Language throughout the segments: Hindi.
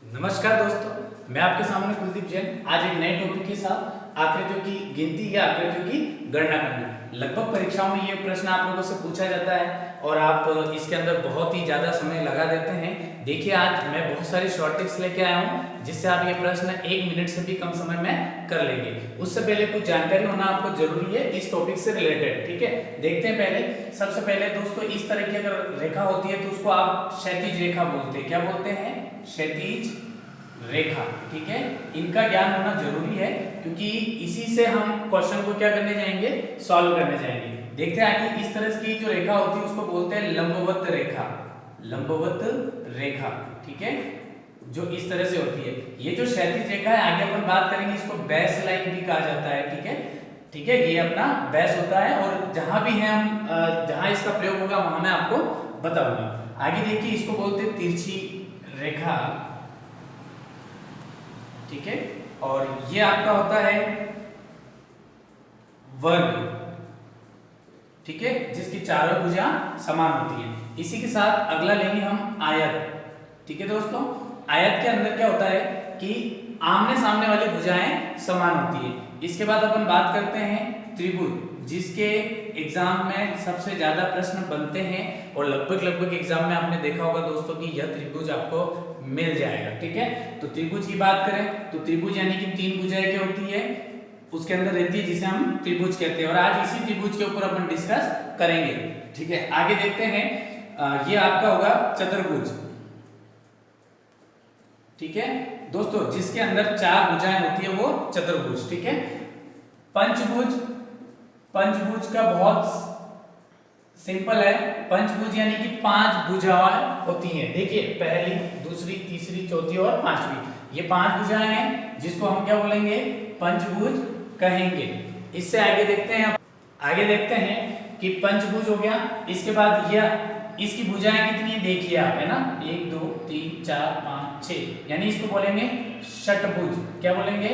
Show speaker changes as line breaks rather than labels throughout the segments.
नमस्कार दोस्तों, मैं आपके सामने कुलदीप जैन आज एक नए टॉपिक के साथ आकृतियों की गिनती या आकृतियों की गणना करना। लगभग परीक्षाओं में ये प्रश्न आप लोगों से पूछा जाता है और आप इसके अंदर बहुत ही ज़्यादा समय लगा देते हैं। देखिए, आज मैं बहुत सारी शॉर्ट टिप्स लेके आया हूँ जिससे आप ये प्रश्न 1 मिनट से भी कम समय में कर लेंगे। उससे पहले कुछ जानकारी होना आपको जरूरी है इस टॉपिक से रिलेटेड। ठीक है, देखते हैं। पहले सबसे पहले दोस्तों, इस तरह की अगर रेखा होती है तो उसको आप क्षैतिज रेखा बोलते हैं। क्या बोलते हैं? क्षैतिज रेखा। ठीक है, इनका ज्ञान होना जरूरी है क्योंकि इसी से हम क्वेश्चन को क्या करने जाएंगे, सॉल्व करने जाएंगे। देखते हैं आगे। इस तरह की जो रेखा होती है उसको बोलते हैं लंबवत रेखा। लंबवत रेखा, ठीक है, जो इस तरह से होती है। ये जो क्षैतिज रेखा है, आगे अपन बात करेंगे, इसको बेस लाइन भी कहा जाता है। ठीक है, ठीक है, ये अपना बेस होता है और जहां भी है हम जहां इसका प्रयोग होगा वहां मैं आपको बताऊंगा। आगे देखिए, इसको बोलते हैं तिरछी रेखा। ठीक है, और ये आपका होता है वर्ग। ठीक है, जिसकी चारों भुजा समान होती है। इसी के साथ अगला लेंगे हम आयत। ठीक है दोस्तों, आयत के अंदर क्या होता है कि आमने सामने वाली भुजाएं समान होती है। इसके बाद अपन बात करते हैं त्रिभुज, जिसके एग्जाम में सबसे ज्यादा प्रश्न बनते हैं और लगभग एग्जाम में आपने देखा होगा दोस्तों कि यह त्रिभुज आपको मिल जाएगा। ठीक है, तो त्रिभुज की बात करें तो त्रिभुज यानी कि तीन भुजाएं क्या होती है उसके अंदर रहती है, जिसे हम त्रिभुज कहते हैं। और आज इसी त्रिभुज के ऊपर अपन डिस्कस करेंगे। ठीक है, आगे देखते हैं। ये आपका होगा चतुर्भुज। ठीक है दोस्तों, जिसके अंदर चार भुजाएं होती है वो चतुर्भुज। ठीक है, पंचभुज। पंचभुज का बहुत सिंपल है। पंचभुज यानी कि पांच भुजाएं होती हैं। देखिए, पहली, दूसरी, तीसरी, चौथी और पांचवी, ये पांच भुजाएं हैं जिसको हम क्या बोलेंगे, पंचभुज कहेंगे। इससे आगे देखते हैं। आगे देखते हैं कि पंचभुज हो गया। इसके बाद यह इसकी भुजाएं कितनी है देखिए आप, है ना, 1 2 3 4 5 6, यानी इसको बोलेंगे षटभुज। क्या बोलेंगे?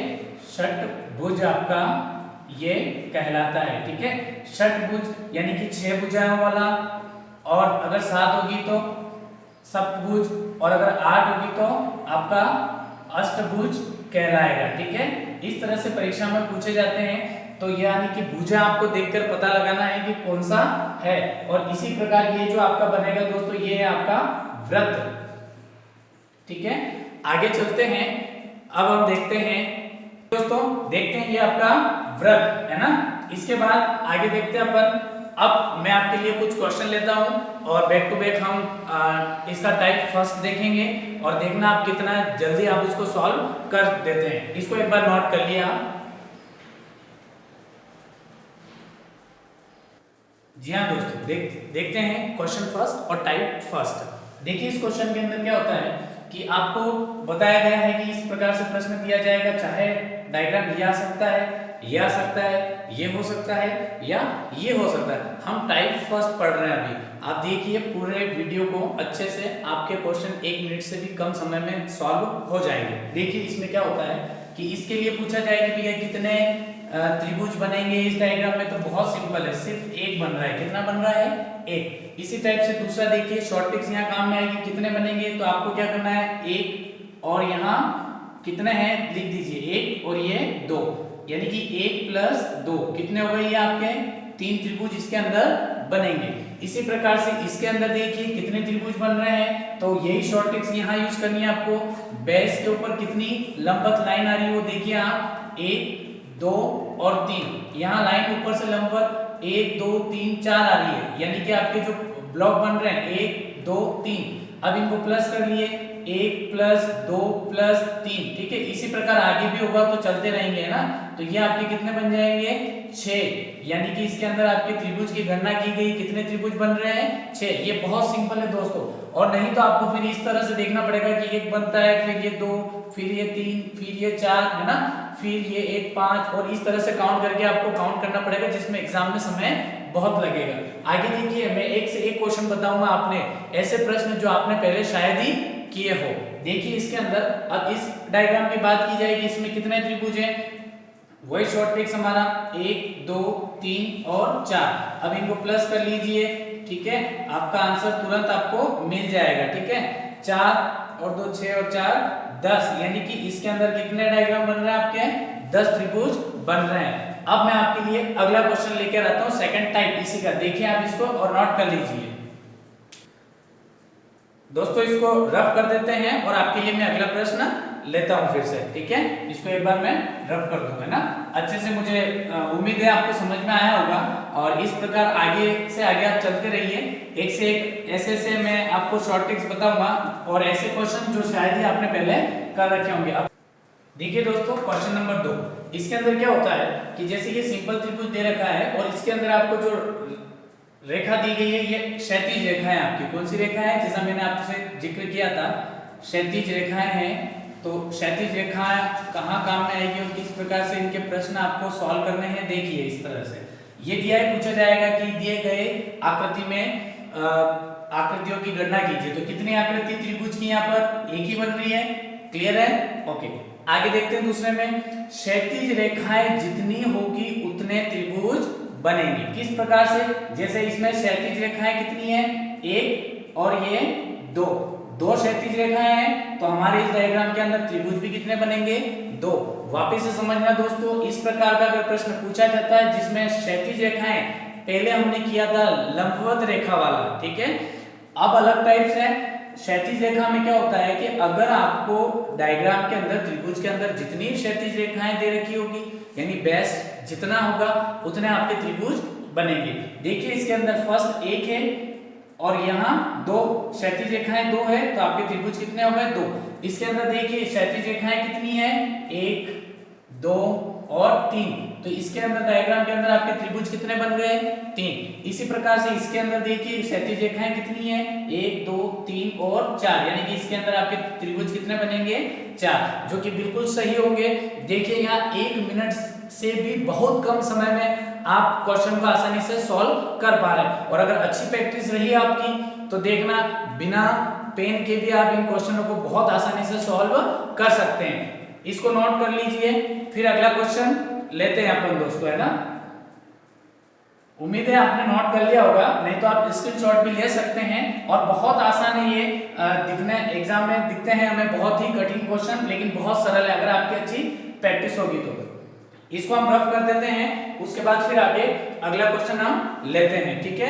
षटभुज आपका ये कहलाता है। ठीक है, षटभुज यानी कि 6 भुजाओं वाला, और अगर 7 होगी तो सप्तभुज, और अगर 8 होगी तो आपका अष्टभुज कहलाएगा। ठीक है, इस तरह से परीक्षा में पूछे जाते हैं। तो यानी कि भुजा आपको देखकर पता लगाना है कि कौन सा है। और इसी प्रकार ये जो आपका बनेगा दोस्तों, ये है आपका वृत्त। ठीक है, आगे चलते हैं। अब हम देखते हैं दोस्तों, देखते हैं ये आपका वृत्त है ना। इसके बाद आगे देखते हैं अपन। अब मैं आपके लिए कुछ क्वेश्चन लेता हूं और बैक टू बैक हम इसका टाइप फर्स्ट देखेंगे और देखना आप कितना जल्दी आप उसको सॉल्व कर देते हैं। इसको एक बार नोट कर लिया आप। जी हाँ दोस्तों, देखते हैं क्वेश्चन फर्स्ट और टाइप फर्स्ट। देखिए, इस क्वेश्चन के अंदर क्या होता है कि आपको बताया गया है कि इस प्रकार से प्रश्न दिया जाएगा। चाहे डायग्राम ये आ सकता है, ये आ सकता है, ये हो सकता है या ये हो सकता है। हम टाइप फर्स्ट पढ़ रहे हैं अभी। आप देखिए पूरे वीडियो को अच्छे से, आपके क्वेश्चन 1 मिनट से भी कम समय में सॉल्व हो जाएंगे। देखिए, इसमें क्या होता है कि इसके लिए पूछा जाए कि भैया कितने त्रिभुज बनेंगे इस डायग्राम में, तो बहुत सिंपल है, सिर्फ एक बन रहा है। कितना बन रहा है? एक। इसी टाइप से दूसरा देखिए, शॉर्ट ट्रिक्स यहाँ काम में आएगी। कितने बनेंगे, तो आपको क्या करना है, एक, और यहाँ कितने हैं लिख दीजिए, एक और ये 2, यानी कि 1 + 2 कितने हो गए, ये आपके 3 त्रिभुज इसके अंदर बनेंगे। इसी प्रकार से इसके अंदर देखिए कितने त्रिभुज बन रहे हैं, तो यही शॉर्ट ट्रिक्स यहाँ यूज करनी है आपको। बेस के ऊपर कितनी लंबवत लाइन आ रही है वो देखिए आप, 1 2 और 3, यहाँ लाइन ऊपर से लंबवत 1 2 3 4 आ रही है, यानी कि आपके जो ब्लॉक बन रहे हैं 1 2 3, अब इनको प्लस कर लिए, 1 + 2 + 3। ठीक है, इसी प्रकार आगे भी होगा तो चलते रहेंगे, है ना। तो ये आपके कितने बन जाएंगे, 6, यानी कि इसके अंदर आपके त्रिभुज की गणना की गई। कितने त्रिभुज बन रहे हैं, 6। ये बहुत सिंपल है दोस्तों। और नहीं तो आपको फिर इस तरह से देखना पड़ेगा कि 1 बनता है, फिर ये 2, फिर ये 3, फिर ये 4, है ना, फिर ये 1 5, और इस तरह से काउंट करके आपको काउंट करना पड़ेगा, जिसमें एग्जाम में समय बहुत लगेगा। आगे देखिए, मैं एक से एक क्वेश्चन बताऊंगा, आपने ऐसे प्रश्न जो आपने पहले शायद ही किए हो। देखिए इसके अंदर, अब इस डायग्राम की बात की जाएगी, इसमें कितने त्रिभुज हैं, वही शॉर्ट ट्रिक्स हमारा 1 2 3 और 4। अब इनको प्लस कर लीजिए। ठीक है, आपका आंसर तुरंत आपको मिल जाएगा। ठीक है, 4 और 2 6 और 4 10, यानी कि इसके अंदर कितने डायग्राम बन रहे हैं आपके? 10 त्रिभुज बन रहे हैं। अब मैं आपके लिए अगला क्वेश्चन लेकर आता हूं, सेकंड टाइप इसी का। देखिए आप इसको और नोट कर लीजिए दोस्तों, इसको रफ कर देते हैं और आपके लिए मैं अगला प्रश्न लेता हूं फिर से, ठीक है? इसको एक बार मैं रफ कर दूंगा ना अच्छे से। मुझे उम्मीद है आपको समझ में आया होगा और इस प्रकार आगे से आगे आप चलते रहिए। एक से एक ऐसे मैं आपको शॉर्ट ट्रिक्स बताऊंगा और ऐसे क्वेश्चन जो शायद ही आपने पहले कर रखे होंगे। अब देखिए दोस्तों, क्वेश्चन नंबर 2, इसके अंदर क्या होता है कि जैसे ये सिंपल त्रिभुज दे रखा है और इसके अंदर आपको जो रेखा दी गई है ये क्षैतिज रेखा है आपकी। कौन सी रेखा है? जैसा मैंने आपसे जिक्र किया था, क्षैतिज रेखाएं हैं। तो क्षैतिज रेखा कहाँ काम में आएगी और किस प्रकार से इनके प्रश्न आपको सॉल्व करने हैं, देखिए इस तरह से ये दिया है। पूछा जाएगा कि दिए गए आकृति में आकृतियों की गणना कीजिए। तो कितनी आकृति त्रिभुज की यहाँ पर? एक ही बन रही है। क्लियर है? ओके, आगे देखते हैं दूसरे में। क्षैतिज रेखाएं जितनी होगी उतने त्रिभुज बनेंगे। किस प्रकार से? जैसे इसमें क्षैतिज रेखाएं कितनी है? एक और ये दो क्षैतिज रेखाएं हैं, तो हमारे इस डायग्राम के अंदर त्रिभुज भी कितने बनेंगे? 2। वापस से समझना दोस्तों, इस प्रकार का अगर प्रश्न पूछा जाता है जिसमें क्षैतिज रेखाएं, पहले हमने किया था लंबवत रेखा वाला, ठीक है? अब अलग टाइप से क्षैतिज रेखा में क्या होता है कि अगर आपको डायग्राम के अंदर त्रिभुज के अंदर जितनी क्षैतिज रेखाएं दे रखी होगी, यानी बेस जितना होगा उतने आपके त्रिभुज बनेंगे। देखिए इसके अंदर फर्स्ट 1 है और यहाँ 2 क्षैतिज रेखाएं 2 है, तो आपके त्रिभुज कितने हो गए? 2। इसके अंदर देखिए क्षैतिज रेखाएं कितनी है? 1 2 और 3, तो इसके अंदर डायग्राम के अंदर आपके त्रिभुज कितने बन गए? 3। इसी प्रकार से इसके अंदर देखिए क्षैतिज रेखाएं कितनी है? 1 2 3 और 4, यानी कि इसके अंदर आपके त्रिभुज कितने बनेंगे? 4, जो कि बिल्कुल सही होंगे। देखिए यहाँ 1 मिनट से भी बहुत कम समय में आप क्वेश्चन को आसानी से सॉल्व कर पा रहे हैं। और अगर अच्छी प्रैक्टिस रही आपकी तो देखना बिना पेन के भी आप इन क्वेश्चनों को बहुत आसानी से सॉल्व कर सकते हैं। इसको नोट कर लीजिए, फिर अगला क्वेश्चन लेते हैं अपन दोस्तों, है ना? उम्मीद है आपने नोट कर लिया होगा, नहीं तो आप स्क्रीनशॉट भी ले सकते हैं। और बहुत आसान है ये, दिखने एग्जाम में दिखते हैं हमें बहुत ही कठिन क्वेश्चन, लेकिन बहुत सरल है अगर आपकी अच्छी प्रैक्टिस होगी तो। इसको हम रफ कर देते हैं, उसके बाद फिर आगे अगला क्वेश्चन हम लेते हैं, ठीक है?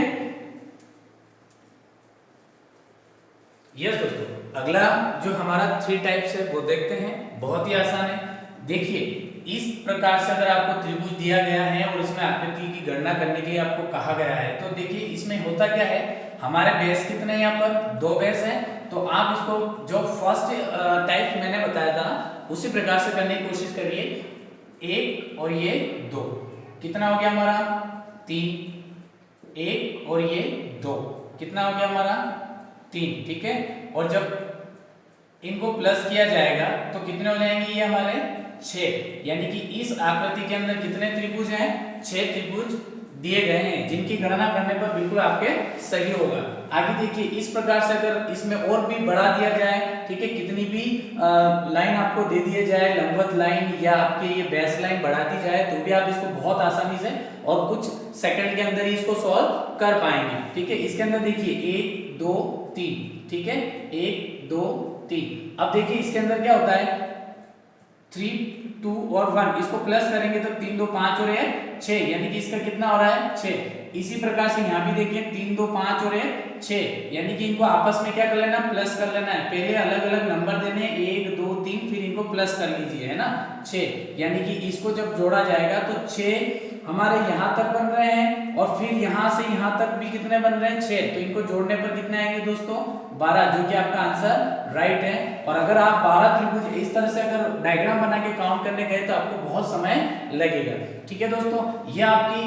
यस दोस्तों, अगला जो हमारा 3 टाइप्स है वो देखते हैं। बहुत ही आसान है। देखिए इस प्रकार से अगर आपको त्रिभुज दिया गया है और इसमें आकृति की गणना करने के लिए आपको कहा गया है, तो देखिए इसमें होता क्या है, हमारे बेस कितने हैं? यहाँ पर 2 बेस हैं। तो आप इसको जो फर्स्ट टाइप मैंने बताया था उसी प्रकार से करने की कोशिश करिए। 1 और ये 2, कितना हो गया हमारा? 3। 1 और ये 2, कितना हो गया हमारा? 3, ठीक है? और जब इनको प्लस किया जाएगा तो कितने हो जाएंगे ये हमारे? 6, यानी कि इस आकृति के अंदर कितने त्रिभुज हैं? 6 त्रिभुज दिए गए हैं, जिनकी गणना करने पर बिल्कुल आपके सही होगा। आगे देखिए इस प्रकार से अगर इसमें और भी बढ़ा दिया जाए, ठीक है, कितनी भी लाइन आपको दे दिए जाए, लंबवत लाइन या आपके ये बेस लाइन बढ़ा दी जाए, तो भी आप इसको बहुत आसानी से और कुछ सेकंड के अंदर ही इसको सॉल्व कर पाएंगे, ठीक है? इसके अंदर देखिए 1 2 3, ठीक है? 1 2 3। अब देखिए इसके अंदर क्या होता है? 3 2 और 1, इसको प्लस करेंगे तो 3 2 5 और 6, यानी कि इसका कितना हो रहा है? 6। इसी प्रकार से यहाँ भी देखिए 3 2 5 और 6, यानी कि इनको आपस में क्या कर लेना? प्लस कर लेना है। पहले अलग अलग नंबर देने, 1 2 3, फिर इनको प्लस कर लीजिए, है ना? 6, यानी कि इसको जब जोड़ा जाएगा तो 6 हमारे यहाँ तक बन रहे हैं और फिर यहाँ से यहाँ तक भी कितने बन रहे हैं? 6। तो इनको जोड़ने पर कितने आएंगे दोस्तों? 12, जो कि आपका आंसर राइट है। और अगर आप 12 त्रिभुज इस तरह से अगर डायग्राम बना के काउंट करने गए तो आपको बहुत समय लगेगा, ठीक है दोस्तों? ये आपकी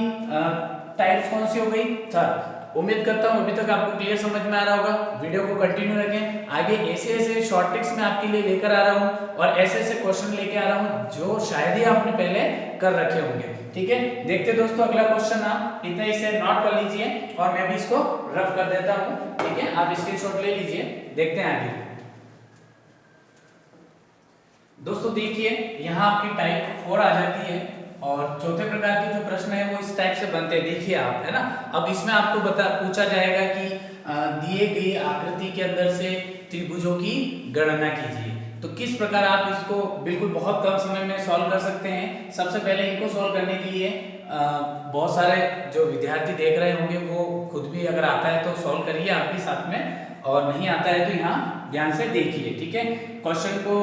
टाइप्स कौन सी हो गई? थर्ड। उम्मीद करता हूँ अभी तक आपको क्लियर समझ में आ रहा होगा। वीडियो को कंटिन्यू रखें, आगे ऐसे ऐसे शॉर्ट ट्रिक्स मैं आपके लिए लेकर आ रहा हूँ और ऐसे ऐसे क्वेश्चन लेके आ रहा हूँ जो शायद ही आपने पहले कर रखे होंगे, ठीक है? देखते दोस्तों अगला क्वेश्चन, आप इतना इसे नोट कर लीजिए और मैं भी इसको रफ कर देता हूँ, ठीक है? आप स्क्रीनशॉट ले लीजिए, देखते हैं आगे। दोस्तों देखिए यहाँ आपकी टाइप 4 आ जाती है और चौथे प्रकार के जो प्रश्न है वो इस टाइप से बनते हैं, देखिए आप, है ना? अब इसमें आपको पूछा जाएगा कि दिए गई आकृति के अंदर से त्रिभुजों की गणना कीजिए। तो किस प्रकार आप इसको बिल्कुल बहुत कम समय में सॉल्व कर सकते हैं। सबसे पहले इनको सॉल्व करने के लिए बहुत सारे जो विद्यार्थी देख रहे होंगे वो खुद भी अगर आता है तो सॉल्व करिए आप भी साथ में, और नहीं आता है तो यहाँ ध्यान से देखिए, ठीक है। क्वेश्चन को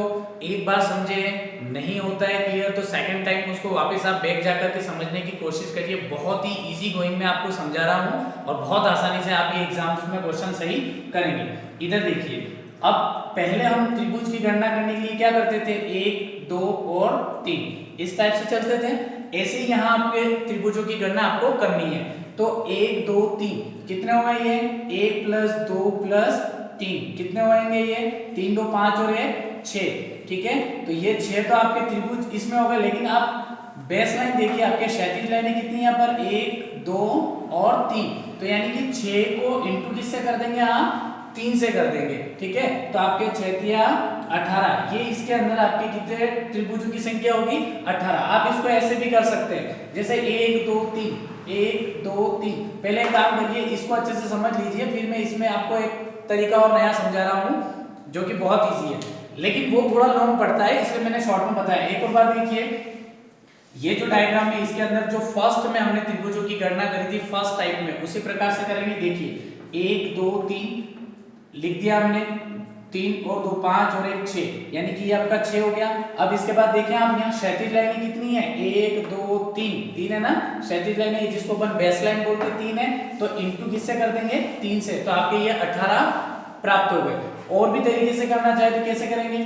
एक बार समझे, नहीं होता है क्लियर तो सेकंड टाइम उसको वापस आप बैक जाकर के समझने की कोशिश करिए। बहुत ही इजी गोइंग में आपको समझा रहा हूँ और बहुत आसानी से आप ये एग्जाम्स में क्वेश्चन सही करेंगे। इधर देखिए, अब पहले हम त्रिभुज की गणना करने के लिए क्या करते थे, 1 2 और 3 इस टाइप से चलते थे। ऐसे ही यहाँ आपके त्रिभुजों की गणना आपको करनी है। तो 1 2 3 कितने हो गए, ये 1 + 2 + 3 कितने होंगे, ये 3 2 5 और ये 6, ठीक है। तो ये 6 तो आपके त्रिभुज इसमें हो गए, लेकिन आप बेस लाइन देखिए, आपके क्षैतिज लाइनें कितनी है यहाँ पर, 1 2 और 3, तो यानी कि 6 को इंटू किससे कर देंगे, आप 3 से कर देंगे, ठीक है। तो आपके 6 18, ये इसके अंदर आपके कितने त्रिभुजों की संख्या होगी, 18। आप इसको ऐसे भी कर सकते हैं, जैसे 1 2 3 1 2 3। पहले काम करिए, इसको अच्छे से समझ लीजिए, फिर मैं इसमें आपको एक तरीका और नया समझा रहा हूँ जो कि बहुत ईजी है, लेकिन वो थोड़ा लॉन्ग पड़ता है, इसलिए मैंने शॉर्ट में बताया। एक और बार देखिए, ये जो डायग्राम है इसके अंदर जो फर्स्ट में हमने त्रिभुजों की गणना करी थी फर्स्ट टाइप में, उसी प्रकार से करेंगे। देखिए 1 2 3 लिख दिया हमने, 3 और 2 5 और 1 6, यानी कि ये आपका 6 हो गया। अब इसके बाद देखें आप, यहाँ क्षैतिज लाइनें कितनी है, 1 2 3 है ना, क्षैतिज लाइनें जिसको अपन बेस लाइन बोलते हैं 3 है, तो इंटू किससे कर देंगे, 3 से, तो आपके ये 18 प्राप्त हो गए। और भी तरीके से करना चाहे तो कैसे करेंगे,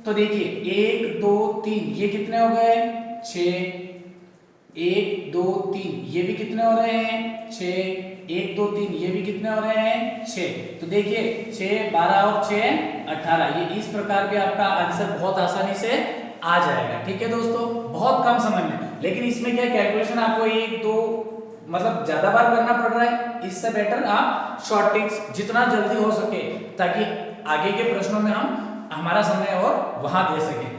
तो देखिए 1 2 3 ये कितने हो गए, 6, 1 2 3 ये भी कितने हो रहे हैं, 6, 1 2 3 ये भी कितने हो रहे हैं, 6। तो देखिए 6 12 और 6 18, ये इस प्रकार भी आपका आंसर बहुत आसानी से आ जाएगा, ठीक है दोस्तों, बहुत कम समय में। लेकिन इसमें क्या कैलकुलेशन आपको 1 2 मतलब ज्यादा बार करना पड़ रहा है, इससे बेटर आप शॉर्ट ट्रिक्स जितना जल्दी हो सके, ताकि आगे के प्रश्नों में हम हमारा समय और वहां दे सके।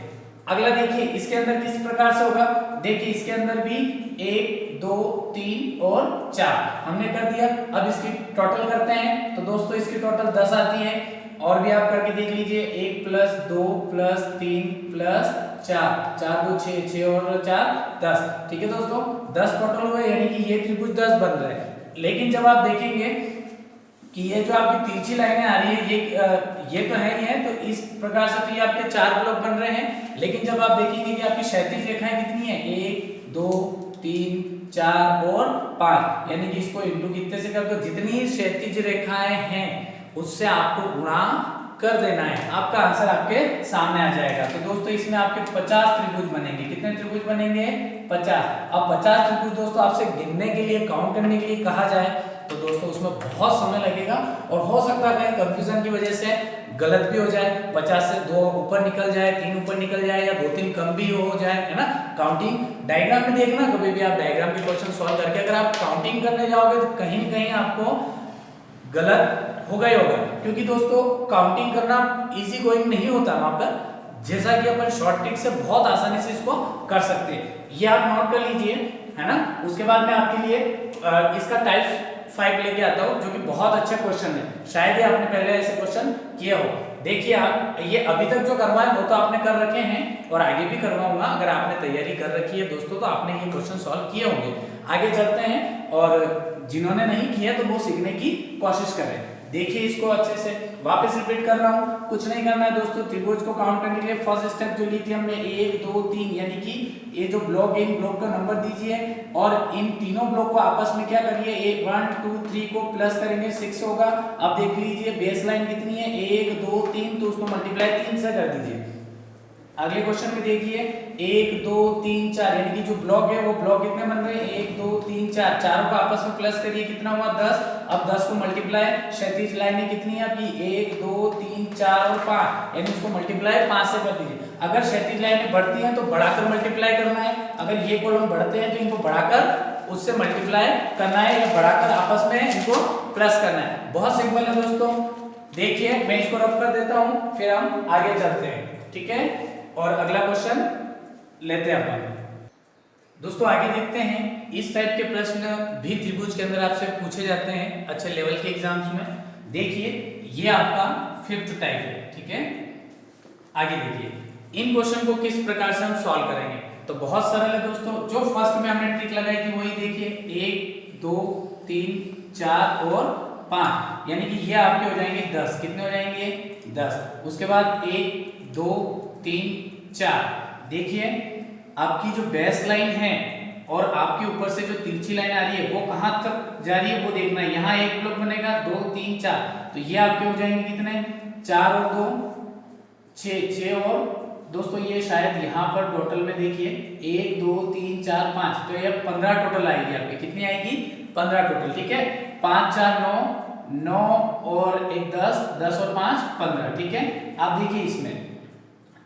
अगला देखिए, इसके अंदर किस प्रकार से होगा, देखिए इसके अंदर भी 1 2 3 और 4 हमने कर दिया। अब इसकी टोटल करते हैं, तो दोस्तों इसकी टोटल 10 आती है। और भी आप करके देख लीजिए, 1 + 2 + 3 + 4 4 2 6 6 और 4 10, ठीक है दोस्तों, 10 टोटल हुए, यानी कि ये त्रिभुज 10 बन रहे हैं। लेकिन जब आप देखेंगे कि ये जो आपकी तिरछी लाइनें आ रही है, ये तो है ही है, तो इस प्रकार से तो ये आपके 4 ब्लॉक बन रहे हैं। लेकिन जब आप देखेंगे कि आपकी क्षैतिज रेखाएं कितनी है, 1 2 3 4 और 5, यानी कि इसको इंटू कितने से कर दो, जितनी क्षैतिज रेखाएं हैं उससे आपको गुणा कर देना है, आपका आंसर आपके सामने आ जाएगा। तो दोस्तों इसमें आपके 50 त्रिभुज बनेंगे। कितने त्रिभुज बनेंगे, 50। अब 50 त्रिभुज दोस्तों आपसे गिनने के लिए, काउंट करने के लिए कहा जाए तो दोस्तों उसमें बहुत समय लगेगा, और हो सकता है कहीं कंफ्यूजन की वजह से गलत भी हो जाए, 50 से 2 ऊपर निकल जाए, 3 ऊपर निकल जाए, या 2 3 कम भी हो जाए, है ना। काउंटिंग डायग्राम में देखना, कभी भी आप डायग्राम के क्वेश्चन सॉल्व करके अगर आप काउंटिंग करने जाओगे तो कहीं न कहीं आपको गलत होगा ही होगा, क्योंकि दोस्तों काउंटिंग करना इजी गोइंग नहीं होता वहां पर, जैसा कि अपन शॉर्ट ट्रिक से बहुत आसानी से इसको कर सकते हैं। ये आप नोट कर लीजिए, है ना। उसके बाद मैं आपके लिए इसका टाइप 5 लेके आता हूँ, जो कि बहुत अच्छा क्वेश्चन है, शायद ही आपने पहले ऐसे क्वेश्चन किया हो। देखिए आप, ये अभी तक जो करवाए वो तो आपने कर रखे हैं, और आगे भी करवाऊंगा। अगर आपने तैयारी कर रखी है दोस्तों तो आपने ये क्वेश्चन सॉल्व किए होंगे। आगे चलते हैं, और जिन्होंने नहीं किया तो वो सीखने की कोशिश करें। देखिए इसको अच्छे से, वापस रिपीट कर रहा हूँ, कुछ नहीं करना है दोस्तों। त्रिभुज को काउंट करने के लिए फर्स्ट स्टेप जो ली थी हमने 1 2 3, यानी कि ये जो ब्लॉक है इन ब्लॉक का नंबर दीजिए, और इन तीनों ब्लॉक को आपस में क्या करिए, 1 2 3 को प्लस करेंगे, 6 होगा। अब देख लीजिए बेस लाइन कितनी है, 1 2 3, तो उसको मल्टीप्लाई 3 से कर दीजिए। अगले क्वेश्चन में देखिए 1 2 3 4, यानी कि जो ब्लॉक है वो ब्लॉक कितने बन रहे हैं, 1 2 3 4, चारों को आपस में प्लस करिए, कितना हुआ 10। अब 10 को मल्टीप्लाई, क्षैतिज लाइनें कितनी है आपकी, 1 2 3 4 और 5, यानी उसको मल्टीप्लाई 5 से कर दीजिए। अगर क्षैतिज लाइनें बढ़ती हैं तो बढ़ाकर मल्टीप्लाई करना है, अगर ये कॉलम बढ़ते हैं तो इनको बढ़ाकर उससे मल्टीप्लाई करना है, या बढ़ाकर आपस में इनको प्लस करना है। बहुत सिंपल है दोस्तों। देखिए मैं इसको रफ कर देता हूं, फिर हम आगे चलते हैं, ठीक है। और अगला क्वेश्चन लेते हैं अपन दोस्तों, आगे देखते हैं। इस टाइप के प्रश्न भी त्रिभुज के अंदर आपसे पूछे जाते हैं अच्छे लेवल के एग्जाम्स में। देखिए ये आपका फिफ्थ टाइप है, ठीक है। आगे देखिए इन क्वेश्चन को किस प्रकार से हम सॉल्व करेंगे। तो बहुत सरल है दोस्तों, जो फर्स्ट में हमने ट्रिक लगाई थी वही देखिए, 1 2 3 4 और 5, यानी कि ये आपके हो जाएंगे 10। कितने हो जाएंगे? 10। उसके बाद 1 2 3 4, देखिए आपकी जो बेस लाइन है और आपके ऊपर से जो तिरछी लाइन आ रही है वो कहां तक जा रही है वो देखना है। यहाँ एक ब्लॉक बनेगा 2 3 4, तो ये आपके हो जाएंगे कितने? 4 और 2 6 और दोस्तों ये शायद यहाँ पर टोटल में देखिए 1 2 3 4 5, तो ये 15 टोटल आएगी आपकी। कितनी आएगी? 15 टोटल, ठीक है। 5 4 9, 9 और 1 10, 10 और 5 15, ठीक है। आप देखिए इसमें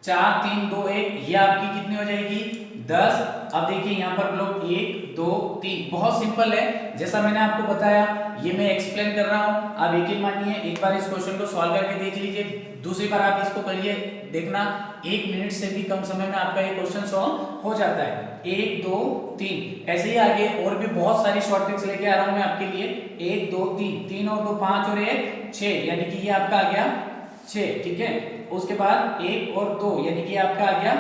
4 3 2 1, ये आपकी कितनी हो जाएगी? 10। अब देखिए यहाँ पर ब्लॉक 1 2 3, बहुत सिंपल है, जैसा मैंने आपको बताया ये मैं एक्सप्लेन कर रहा हूँ। आप यकीन मानिए एक बार इस क्वेश्चन को सॉल्व करके देख लीजिए, दूसरी बार आप इसको करिए, देखना 1 मिनट से भी कम समय में आपका ये क्वेश्चन सॉल्व हो जाता है। 1 2 3, ऐसे ही आगे और भी बहुत सारी शॉर्ट ट्रिक्स लेके आ रहा हूँ मैं आपके लिए। 1 2 3, 3 और 2 5 और 1 6, यानी कि ये आपका आ गया 6, ठीक है। उसके बाद 1 और 2, यानी कि आपका आ गया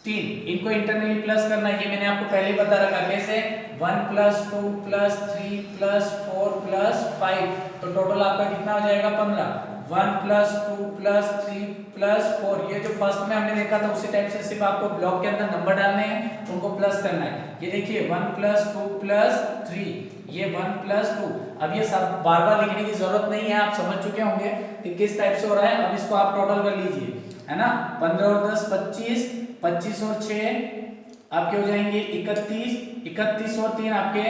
3। इनको इंटरनली प्लस करना है, ये मैंने आपको पहले ही बता रखा कैसे। 1 + 2 + 3 + 4 + 5, तो टोटल आपका कितना हो जाएगा? 15। 1 + 2 + 3 + 4, ये जो फर्स्ट में हमने देखा था उसी टाइप से सिर्फ आपको ब्लॉक के अंदर नंबर डालने हैं, उनको प्लस करना है। ये देखिए 1 + 2 + 3, ये 1 + 2। अब ये सब बार बार लिखने की जरूरत नहीं है, आप समझ चुके होंगे कि किस टाइप से हो रहा है। अब इसको आप टोटल कर लीजिए, है ना। 15 और 10 25, 25 और 6 आपके हो जाएंगे 31, 31 और 3 आपके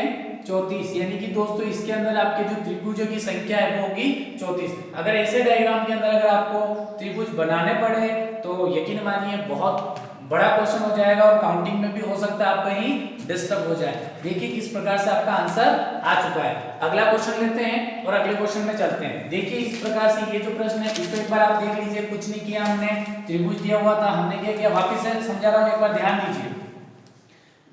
34, यानी कि दोस्तों इसके अंदर आपके जो त्रिभुजों की संख्या है वो होगी 34। अगर ऐसे डायग्राम के अंदर अगर आपको त्रिभुज बनाने पड़े तो यकीन मानिए बहुत बड़ा क्वेश्चन हो जाएगा और काउंटिंग में भी हो सकता है आप कहीं डिस्टर्ब हो जाए। देखिए किस प्रकार से आपका आंसर आ चुका है। अगला क्वेश्चन लेते हैं और अगले क्वेश्चन में चलते हैं। देखिए इस प्रकार से ये जो प्रश्न है इसको एक बार आप देख लीजिए। कुछ नहीं किया हमने, त्रिभुज दिया हुआ था, हमने क्या किया, वापस से समझा रहा हूं, एक बार ध्यान दीजिए।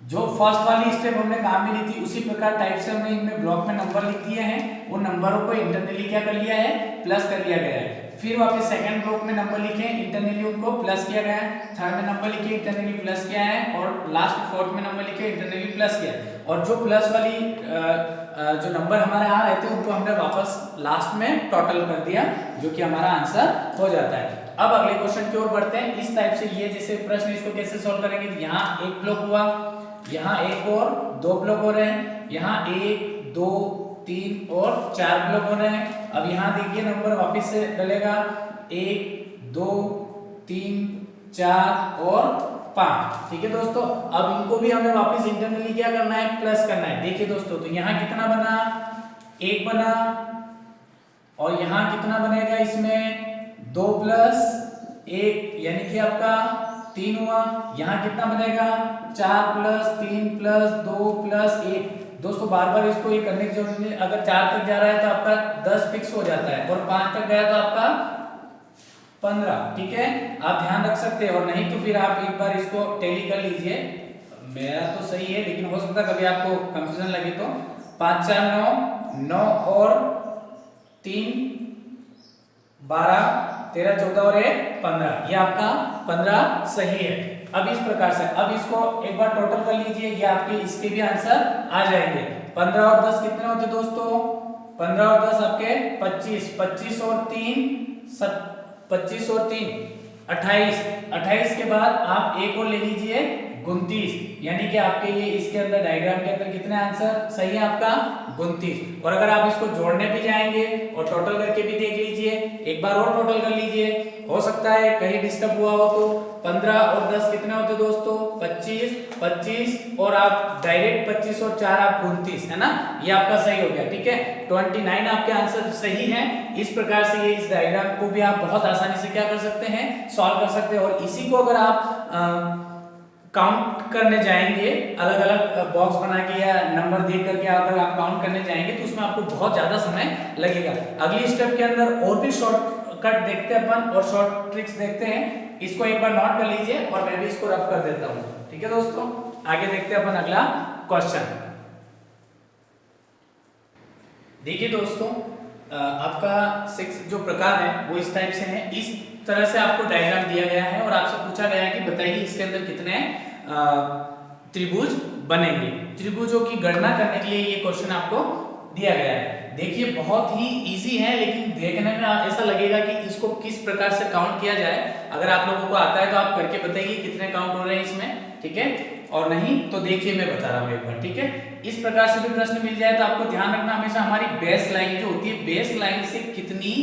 जो फर्स्ट वाली स्टेप हमने काम में ली थी उसी प्रकार टाइप से हमने इनमें ब्लॉक में नंबर लिख दिए हैं, उन नंबरों को इंटरनली क्या कर लिया है? प्लस कर लिया गया है। फिर वापस सेकंड ब्लॉक में नंबर लिखे, इंटरनली उनको प्लस किया गया है। थर्ड में नंबर लिखे, इंटरनली प्लस किया है। और लास्ट फोर्थ में नंबर लिखे, इंटरनली प्लस किया है। और जो प्लस वाली जो नंबर हमारे आ रहे थे उनको हमने वापस लास्ट में टोटल कर दिया, जो कि हमारा आंसर हो जाता है। अब अगले क्वेश्चन की ओर बढ़ते हैं। इस टाइप से ये जैसे प्रश्न, इसको कैसे सोल्व करेंगे? यहाँ एक ब्लॉक हुआ, यहाँ एक और 2 ब्लॉक हो रहे हैं, यहाँ 1 2 3 और 4 ब्लॉक हो रहे हैं। अब यहाँ देखिए नंबर वापस से डलेगा 1 2 3 4 और 5, ठीक है दोस्तों। अब इनको भी हमें वापस इंटरनली क्या करना है? प्लस करना है। देखिए दोस्तों तो यहाँ कितना बना? 1 बना, और यहाँ कितना बनेगा? इसमें 2 + 1 यानी कि आपका 3 हुआ। यहाँ कितना बनेगा? 4 + 3 + 2 + 1। दोस्तों बार बार इसको ये करने की जरूरत नहीं, अगर 4 तक जा रहा है तो आपका 10 फिक्स हो जाता है, और 5 तक गया तो आपका 15, ठीक है। आप ध्यान रख सकते हैं, और नहीं तो फिर आप एक बार इसको टैली कर लीजिए। मेरा तो सही है लेकिन हो सकता है कभी आपको कंफ्यूजन लगे तो। 5 4 9, 9 और 3 12 13 14 और 1 15, ये आपका 15 सही है। अब इस प्रकार से अब इसको एक बार टोटल कर लीजिए, ये आपके इसके भी आंसर आ जाएंगे। 15 और 10 कितने होते दोस्तों? 15 और 10 आपके 25, 25 और 3 25 और 3 28, 28 के बाद आप एक और ले लीजिए 29, यानी कि आपके ये इसके अंदर डायग्राम के अंदर कितने आंसर सही है? आपका 29। और अगर आप इसको जोड़ने भी जाएंगे और टोटल करके भी देख लीजिए, एक बार और टोटल कर लीजिए, हो सकता है कहीं डिस्टर्ब हुआ हो तो। 15 और 10 कितने होते दोस्तों? 25, 25 और आप डायरेक्ट 25 और 4 आप 29, है ना। ये आपका सही हो गया, ठीक है। 29 आपके आंसर सही है। इस प्रकार से ये इस डायग्राम को भी आप बहुत आसानी से क्या कर सकते हैं? सॉल्व कर सकते हैं। और इसी को अगर आप काउंट करने जाएंगे, अलग अलग बॉक्स बना के या नंबर दे करके अगर आप काउंट करने जाएंगे तो उसमें आपको बहुत ज्यादा समय लगेगा। अगली स्टेप के अंदर और भी शॉर्टकट देखते हैं अपन, और शॉर्ट ट्रिक्स देखते हैं। इसको एक बार नोट कर लीजिए और मैं भी इसको रफ कर देता हूं, ठीक है दोस्तों। आगे देखते हैं अपन अगला क्वेश्चन। देखिए दोस्तों आपका 6 जो प्रकार है वो इस टाइप से है। इस तरह से आपको डायग्राम दिया गया है और आपसे पूछा गया है कि बताइए इसके अंदर कितने त्रिभुज बनेंगे। त्रिभुजों की गणना करने के लिए ये क्वेश्चन आपको दिया गया है। देखिए बहुत ही इजी है, लेकिन देखने में ऐसा लगेगा कि इसको किस प्रकार से काउंट किया जाए। अगर आप लोगों को आता है तो आप करके बताइए कितने काउंट हो रहे हैं इसमें, ठीक है। और नहीं तो देखिए मैं बता रहा हूँ एक बार, ठीक है। इस प्रकार से भी प्रश्न मिल जाए तो आपको ध्यान रखना हमेशा हमारी बेस लाइन जो होती है, बेस लाइन से कितनी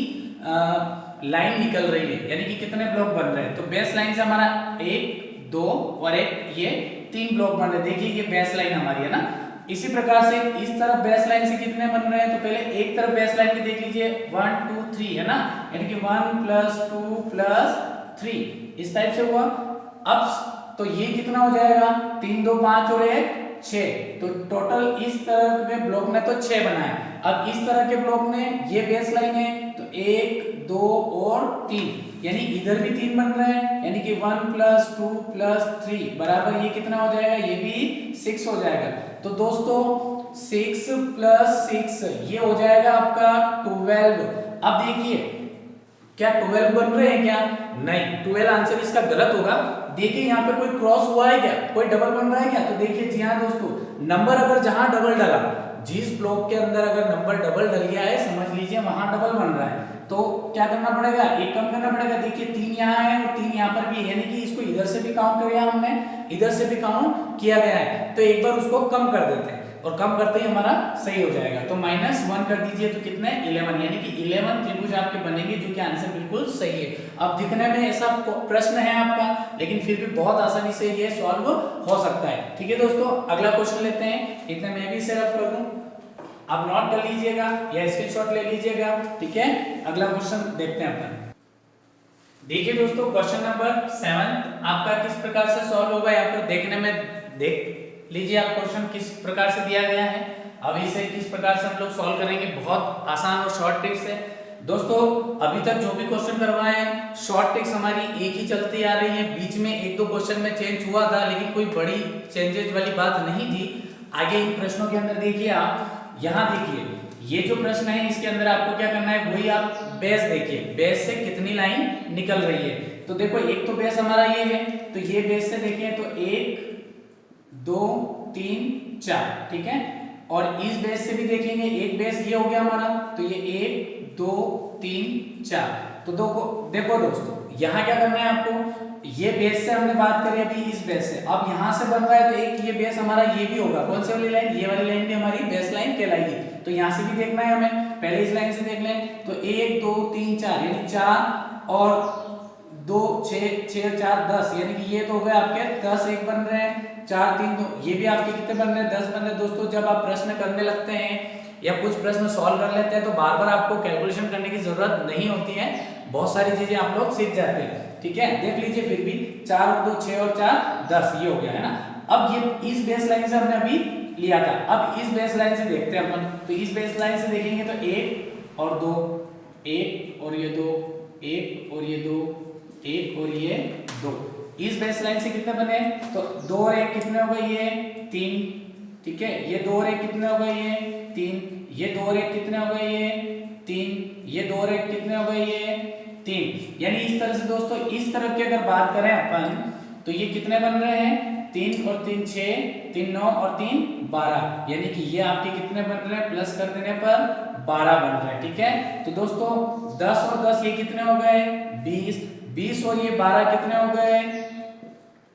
लाइन निकल रही है, यानी कि कितने ब्लॉक बन रहे हैं। तो बेस लाइन से हमारा 1 2 और एक ये 3 ब्लॉक बन रहे हैं। देखिए ये बेस लाइन हमारी है ना। इसी प्रकार से इस तरफ बेस लाइन से कितने बन रहे हैं, तो पहले एक तरफ बेस लाइन के देख लीजिए 1 2 3 है ना, यानी कि 1 + 2 + 3 इस टाइप से हुआ। अब तो ये कितना हो जाएगा, 3 2 5 और 1 6, तो टोटल इस तरह के ब्लॉक ने तो 6 बनाए। अब इस तरह के ब्लॉक में ये बेस लाइन है तो 1 2 और 3, यानी इधर भी 3 बन रहे हैं, यानी कि 1 + 2 + 3 बराबर ये कितना हो जाएगा, ये भी 6 हो जाएगा। तो दोस्तों 6 + 6 ये हो जाएगा आपका 12। अब देखिए क्या 12 बन रहे हैं क्या, नहीं, 12 आंसर इसका गलत होगा। देखिए यहाँ पे कोई क्रॉस हुआ है क्या, कोई डबल बन रहा है क्या, तो देखिए जी हाँ दोस्तों, नंबर अगर जहां डबल डला, जिस ब्लॉक के अंदर अगर नंबर डबल डल गया है समझ लीजिए वहां डबल बन रहा है। तो क्या करना पड़ेगा, एक कम करना पड़ेगा। देखिए 3 यहाँ है और 3 यहाँ पर भी है, यानी कि इसको इधर से भी काउंट किया हमने, इधर से भी काउंट किया गया है। तो एक बार उसको कम कर देते हैं और कम करते ही हमारा सही हो जाएगा। तो -1 कर दीजिए तो कितने 11, यानी कि 11 त्रिभुज आपके बनेंगे, जो कि आंसर बिल्कुल सही है। अब दिखने में ऐसा प्रश्न है आपका, लेकिन फिर भी बहुत आसानी से ये सॉल्व हो सकता है, ठीक है दोस्तों। अगला क्वेश्चन लेते हैं, इतने मैं भी इसे रफ कर दूं, आप नोट कर लीजिएगा या स्क्रीनशॉट ले लीजिएगा, ठीक है। अगला क्वेश्चन देखते हैं अपन। देखिए दोस्तों क्वेश्चन नंबर 7 आपका किस प्रकार से सॉल्व होगा, यहाँ पर देखने में देख लीजिए आप क्वेश्चन किस प्रकार से दिया गया है। अब इसे किस प्रकार से हम लोग सॉल्व करेंगे, बहुत आसान और शॉर्ट ट्रिक्स है दोस्तों। अभी तक जो भी क्वेश्चन करवाए हैं शॉर्ट ट्रिक्स हमारी एक ही चलती आ रही है। बीच में 1-2 क्वेश्चन में चेंज हुआ था, लेकिन कोई बड़ी चेंजेस वाली बात नहीं थी। आगे इन प्रश्नों के अंदर देखिए आप, यहाँ देखिए ये जो प्रश्न है इसके अंदर आपको क्या करना है, वही आप बेस देखिए, बेस से कितनी लाइन निकल रही है। तो देखो एक तो बेस हमारा ये है, तो ये बेस से देखें तो 1 2 3 4, ठीक है। और इस बेस से भी देखेंगे, एक बेस ये हो गया हमारा, तो ये 1 2 3 4। तो देखो दोस्तों यहाँ क्या करना है आपको, ये बेस से हमने बात करी अभी इस बेस से, अब यहाँ से बन रहा है तो एक ये बेस हमारा ये भी होगा, कौन सी वाली लाइन, ये वाली लाइन भी हमारी बेस लाइन कहलाएगी। तो यहाँ से भी देखना है हमें, पहले इस लाइन से देख लें तो 1 2 3 4, यानी 4 और 2 6 6 4 10, यानी कि ये तो हो गए आपके 10 एक बन रहे हैं, 4 3 2, ये भी आपके कितने बन रहे हैं 10 बन रहे हैं। दोस्तों जब आप प्रश्न करने लगते हैं या कुछ प्रश्न सॉल्व कर लेते हैं तो बार बार आपको कैलकुलेशन करने की जरूरत नहीं होती है, बहुत सारी चीजें आप लोग सीख जाते हैं, ठीक है। देख लीजिए फिर भी 4 और 2 6 और 4 10, ये हो गया है ना। अब ये इस बेस लाइन से हमने अभी लिया था, अब इस बेस लाइन से देखते हैं अपन। तो इस बेस लाइन से देखेंगे तो 1 और 2, 1 और ये 2, 1 और ये 2, 1 और ये 2, इस बेस लाइन से कितने बने, तो 2 और 1 कितने हो गए, ये 3, ठीक है। ये 2 और 1 कितने हो गए, ये 3, ये 2 और 1 कितने हो गए, ये 3, ये 2 और 1 कितने हो गए, ये 3। यानी इस तरह से दोस्तों इस तरह की अगर बात करें अपन तो ये कितने बन रहे हैं, 3 और 3 6, 3 9 और 3 12, यानी कि ये आपके कितने बन रहे हैं, प्लस कर देने पर 12 बन रहे हैं, ठीक है। तो दोस्तों 10 और 10 ये कितने हो गए 20, 20 और ये 12 कितने हो गए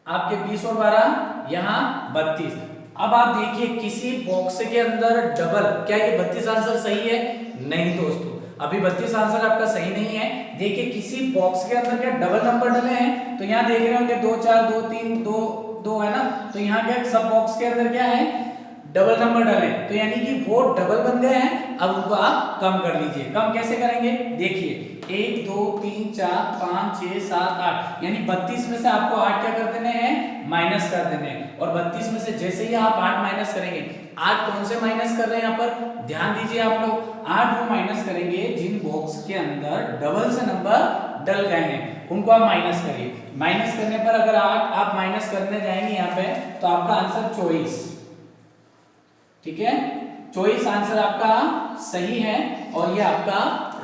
आपके 20 और 12 यहाँ 32। अब आप देखिए किसी बॉक्स के अंदर डबल, क्या ये 32 आंसर सही है, नहीं दोस्तों अभी 32 आंसर आपका सही नहीं है। देखिए किसी बॉक्स के अंदर क्या डबल नंबर डले हैं, तो यहाँ देख रहे होंगे 2 4 2 3 2 2 है ना, तो यहाँ क्या सब बॉक्स के अंदर क्या है डबल नंबर डले, तो यानी कि वो डबल बन गए हैं। अब उनको आप कम कर लीजिए, कम कैसे करेंगे, देखिए 1 2 3 4 5 6 7 8, यानी 32 में से आपको 8 क्या कर देने हैं, माइनस कर देने हैं। और 32 में से जैसे ही आप 8 माइनस करेंगे, 8 कौन से माइनस कर रहे हैं यहाँ पर ध्यान दीजिए आप लोग, 8 वो माइनस करेंगे जिन बॉक्स के अंदर डबल से नंबर डल गए हैं, उनको आप माइनस करिए। माइनस करने पर अगर आप माइनस करने जाएंगे यहाँ पे तो आपका आंसर 24, ठीक है। चॉइस आंसर आपका सही है और ये आपका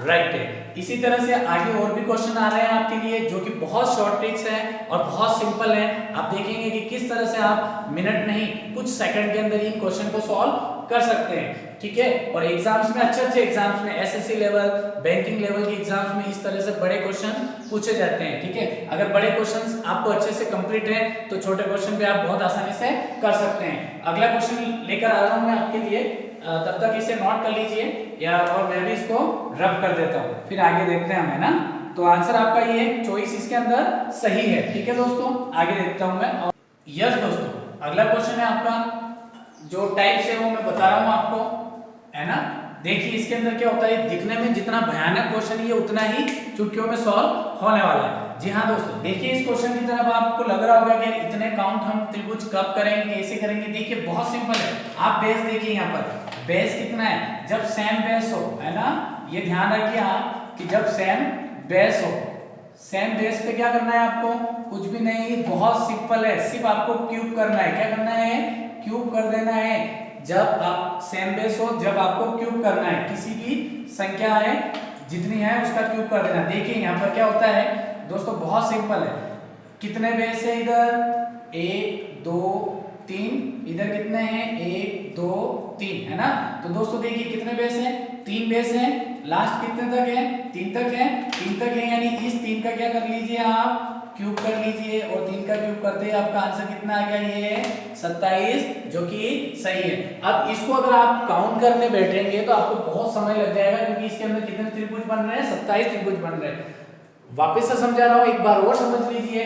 राइट है। इसी तरह से आगे और भी क्वेश्चन आ रहे हैं आपके लिए जो कि बहुत शॉर्ट ट्रिक्स है और बहुत सिंपल है। आप देखेंगे कि किस तरह से आप मिनट नहीं कुछ सेकंड के अंदर इन क्वेश्चन को सॉल्व कर सकते हैं, ठीक है। और एग्जाम्स में अच्छे एग्जाम्स में एसएससी लेवल, बैंकिंग लेवल के एग्जाम्स में इस तरह से बड़े क्वेश्चन पूछे जाते हैं, ठीक है। अगर बड़े क्वेश्चंस आपको अच्छे से कंप्लीट है तो छोटे क्वेश्चन भी आप बहुत आसानी से कर सकते हैं। अगला क्वेश्चन लेकर आ रहा हूं मैं आपके लिए, तब तक इसे नोट कर लीजिए या और मैं भी इसको रब कर देता हूँ, फिर आगे देखते हैं हम, है ना। तो आंसर आपका ये चॉइस इसके अंदर सही है, ठीक है दोस्तों। आगे देखता हूँ मैं। यस दोस्तों, अगला क्वेश्चन है आपका जो टाइप्स है वो मैं बता रहा हूँ आपको, है ना। देखिए इसके अंदर क्या होता है, दिखने में जितना भयानक क्वेश्चन है उतना ही चुटकियों में सॉल्व होने वाला है। जी हाँ दोस्तों, देखिए इस क्वेश्चन की तरफ आपको लग रहा होगा कि इतने काउंट हम त्रिभुज कब करेंगे, कैसे करेंगे। देखिए बहुत सिंपल है, आप बेस देखिए यहाँ पर बेस कितना है, जब सेम बेस हो, है ना। ये ध्यान रखिए आप कि जब सेम बेस हो, सेम बेस पे क्या करना है आपको, कुछ भी नहीं, बहुत सिंपल है, सिर्फ आपको क्यूब करना है। क्या करना है, क्यूब कर देना है। जब आप सेम बेस हो, जब आपको क्यूब करना है, किसी भी संख्या है जितनी है उसका क्यूब कर देना। देखिए यहाँ पर क्या होता है दोस्तों, बहुत सिंपल है। कितने बेस है इधर, 1 2 3, इधर कितने हैं, 1 2 3, है ना। तो दोस्तों देखिए कितने बेस हैं, 3 बेस हैं। लास्ट कितने तक है, 3 तक है, 3 तक है, यानी इस 3 का क्या कर लीजिए आप, क्यूब कर लीजिए। और 3 का क्यूब करते ही आपका आंसर कितना आ गया, ये 27, जो कि सही है। अब इसको अगर आप काउंट करने बैठेंगे तो आपको बहुत समय लग जाएगा, क्योंकि इसके अंदर कितने त्रिभुज बन रहे हैं, 27 त्रिभुज बन रहे हैं। वापस से समझा रहा हूं, एक बार और समझ लीजिए।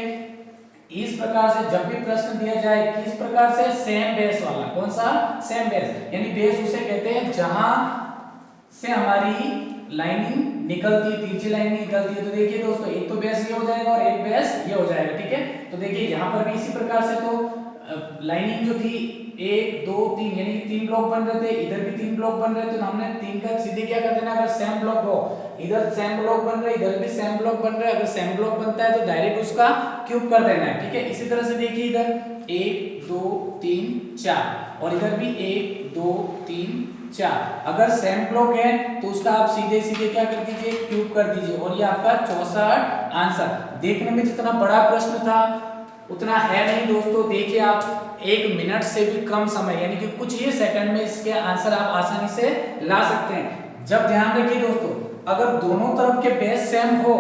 इस प्रकार से जब भी प्रश्न दिया जाए, किस प्रकार से, सेम बेस वाला, कौन सा, सेम बेस, यानी बेस उसे कहते हैं जहां से हमारी लाइनिंग निकलती है, तिरछी लाइनिंग निकलती है। तो देखिए दोस्तों, एक तो बेस ये हो जाएगा और एक बेस ये हो जाएगा, ठीक है। तो देखिए यहाँ पर भी इसी प्रकार से तो लाइनिंग जो थी 1 2 3, यानी 3 ब्लॉक बन रहे थे, इधर भी 3 ब्लॉक बन रहे थे, तो हमने 3 का सीधे क्या कर देना, अगर सेम ब्लॉक हो, इधर सेम ब्लॉक बन रहे, इधर भी सेम ब्लॉक बन रहे, अगर सेम ब्लॉक बनता है तो डायरेक्ट उसका क्यूब कर देना है, ठीक है। इसी तरह से देखिए इधर 1 2 3 4 और इधर भी 1 2 3 4, अगर सेम ब्लॉक है तो उसका आप सीधे सीधे क्या कर दीजिए, क्यूब कर दीजिए, और ये आपका 64 आंसर। देखने में जितना बड़ा प्रश्न था उतना है नहीं दोस्तों। देखिए आप 1 मिनट से भी कम समय, यानी कि कुछ ही सेकंड में इसके आंसर आप आसानी से ला सकते हैं। जब ध्यान रखिए दोस्तों, अगर दोनों तरफ के बेस सेम हो,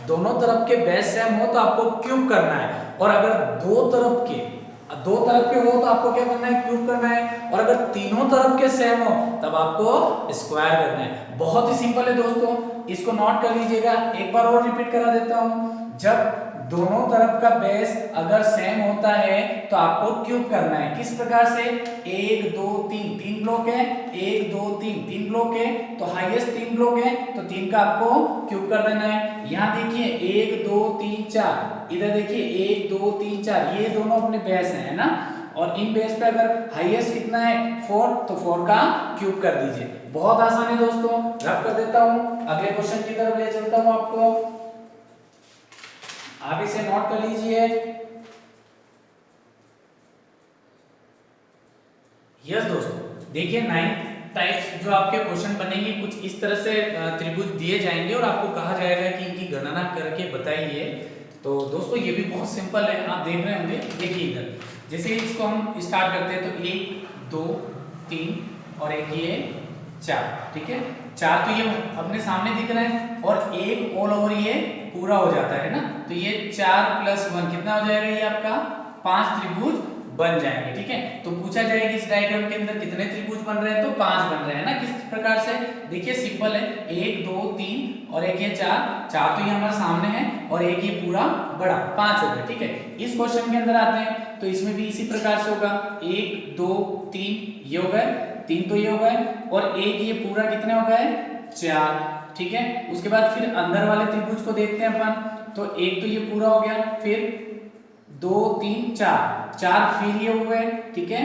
दोनों तरफ के बेस सेम हो तो आपको क्यूब करना है, और अगर दो तरफ के हो तो आपको क्या करना है, क्यूब करना है, और अगर तीनों तरफ के सेम हो तब आपको स्क्वायर करना है। बहुत ही सिंपल है दोस्तों, इसको नोट कर लीजिएगा। एक बार और रिपीट करा देता हूं, जब दोनों तरफ का बेस अगर सेम होता है तो आपको क्यूब करना है। किस प्रकार से, 1 2 3, 3 ब्लॉक है, 1 2 3, 3 ब्लॉक है, तो हाईएस्ट 3 ब्लॉक है तो 3 का आपको क्यूब कर देना है। यहाँ देखिए 1 2 3 4, इधर देखिए 1 2 3 4, ये दोनों अपने बेस है ना। और इन बेस पे अगर हाईएस्ट कितना है, 4, तो 4 का क्यूब कर दीजिए। बहुत आसान है दोस्तों, रफ कर देता हूँ, अगले क्वेश्चन की तरफ ले चलता हूँ आपको, आप इसे नोट कर लीजिए। यस दोस्तों, देखिए 9 टाइप्स जो आपके क्वेश्चन बनेंगे कुछ इस तरह से त्रिभुज दिए जाएंगे और आपको कहा जाएगा कि इनकी गणना करके बताइए। तो दोस्तों ये भी बहुत सिंपल है, आप देख रहे होंगे। देखिए इधर जैसे इसको हम स्टार्ट करते हैं तो 1 2 3 और एक ये 4, ठीक है। 4 तो ये अपने सामने दिख रहा है, और एक ऑल ओवर ये पूरा हो जाता है ना। तो ये 4 + 1 कितना हो जाएगा, ये आपका 5 त्रिभुज बन जाएंगे, ठीक है। तो पूछा जाएगा इस डायग्राम के अंदर कितने त्रिभुज बन रहे हैं, तो 5 बन रहे हैं ना। किस प्रकार से, देखिए सिंपल है, 1 2 3 और एक ये 4 तो ये हमारे सामने है, और एक ये पूरा बड़ा 5 हो गया, ठीक है। इस क्वेश्चन के अंदर आते हैं तो इसमें भी इसी प्रकार से होगा, 1 2 3 ये हो गए, 3 तो ये हो गए, और एक ये पूरा कितने हो गए, 4, ठीक है। उसके बाद फिर अंदर वाले त्रिभुज को देखते हैं अपन, तो एक तो ये पूरा हो गया, फिर 2 3 4 फिर ये हुए, ठीक है।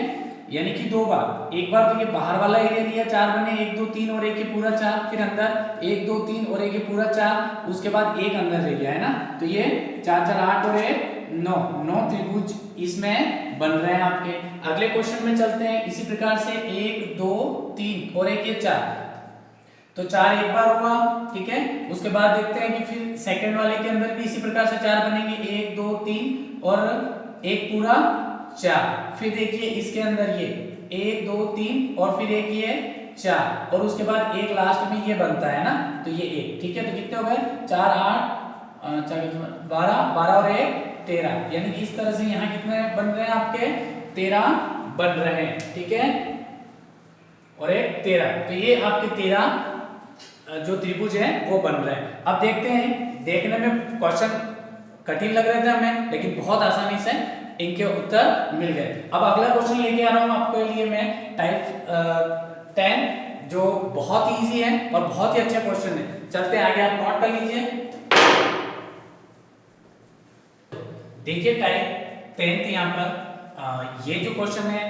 यानी कि 2 बार, एक बार तो ये बाहर वाला एरिया लिया, 4 बने, 1 2 3 और एक ये पूरा 4, फिर अंदर 1 2 3 और एक ये पूरा 4, उसके बाद एक अंदर ले गया, है ना। तो ये 4 4 8 और 1 नौ त्रिभुज इसमें बन रहे हैं आपके। अगले क्वेश्चन में चलते हैं। इसी प्रकार से 1 2 3 और एक ये 4, तो 4 एक बार हुआ, ठीक है। उसके बाद देखते हैं कि फिर सेकंड वाले के अंदर भी इसी प्रकार से 4 बनेंगे, 1 2 3 और एक पूरा 4। फिर देखिए इसके अंदर ये 1 2 3 और फिर एक ये 4 और उसके बाद एक लास्ट में ये बनता है ना, तो ये 1, ठीक है। तो कितने हो गए 4 8 12 12 और 1 13, यानी कि इस तरह से यहाँ कितने बन रहे हैं आपके 13 बन रहे हैं, ठीक है। और एक 13, तो ये आपके 13 जो त्रिभुज है वो बन रहे हैं। अब देखते हैं, देखने में क्वेश्चन कठिन लग रहे थे हमें, लेकिन बहुत आसानी से इनके उत्तर मिल गए। अब अगला क्वेश्चन लेके आ रहा हूं आपके लिए मैं टाइप 10, जो बहुत ही इजी है और बहुत ही अच्छा क्वेश्चन है। चलते हैं आगे, आप नोट कर लीजिए। देखिए टाइप 10 यहाँ पर ये जो क्वेश्चन है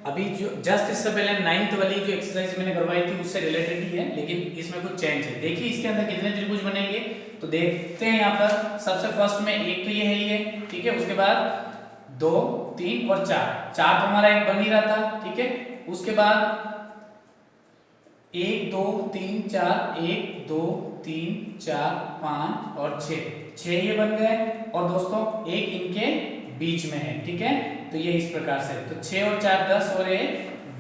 अभी जो जस्ट इससे पहले 9th वाली जो एक्सरसाइज मैंने करवाई थी उससे रिलेटेड ही है, लेकिन इसमें कुछ चेंज है। देखिए इसके अंदर कितने त्रिभुज बनेंगे, तो देखते हैं यहाँ पर। सबसे फर्स्ट में एक तो ये है ये, ठीक है। उसके बाद 2 3 और 4 तो हमारा एक बन ही रहा था, ठीक है। उसके बाद 1 2 3 4 1 2 3 4 5 और 6 ये बन गए। और दोस्तों एक इनके बीच में है, ठीक है। तो ये इस प्रकार से, तो 6 और 4 10 और 1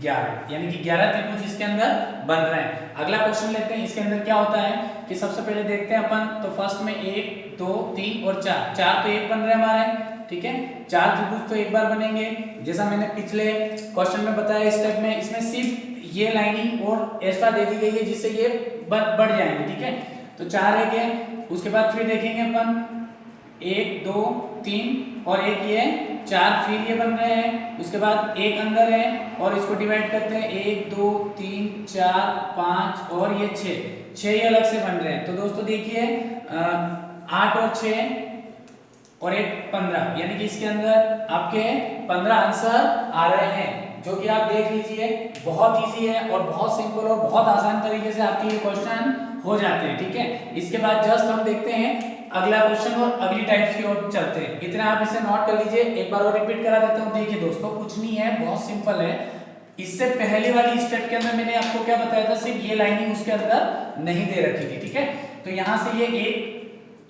11, यानी कि 11 त्रिभुज इसके अंदर बन रहे हैं। अगला क्वेश्चन लेते हैं। इसके अंदर क्या होता है कि सबसे पहले देखते हैं अपन, तो फर्स्ट में 1 2 3 और 4 तो एक बन रहे हैं हमारे, ठीक है। 4 त्रिभुज तो एक बार बनेंगे, जैसा मैंने पिछले क्वेश्चन में बताया स्टेप में। इसमें सिर्फ ये लाइनिंग और एक्स्ट्रा दे दी गई है जिससे ये बढ़ जाएंगे, ठीक है। तो 4 एक है। उसके बाद फिर देखेंगे अपन 1 2 3 और एक ये 4, फिर ये बन रहे हैं। उसके बाद एक अंदर है और इसको डिवाइड करते हैं 1 2 3 4 5 और ये 6 ये अलग से बन रहे हैं। तो दोस्तों देखिए 8 और 6 और एक 15, यानी कि इसके अंदर आपके 15 आंसर आ रहे हैं, जो कि आप देख लीजिए बहुत इजी है और बहुत सिंपल और बहुत आसान तरीके से आपके ये क्वेश्चन हो जाते हैं, ठीक है। इसके बाद जस्ट हम देखते हैं अगला क्वेश्चन और अगली टाइप्स की ओर चलते हैं। इतना आप इसे नोट कर लीजिए, एक बार और रिपीट करा देता हूं। देखिए दोस्तों कुछ नहीं है, बहुत सिंपल है। इससे पहले वाली स्टेप के अंदर मैंने आपको क्या बताया था, सिर्फ ये लाइनिंग उसके अंदर नहीं दे रखी थी, ठीक है। तो यहां से ये 1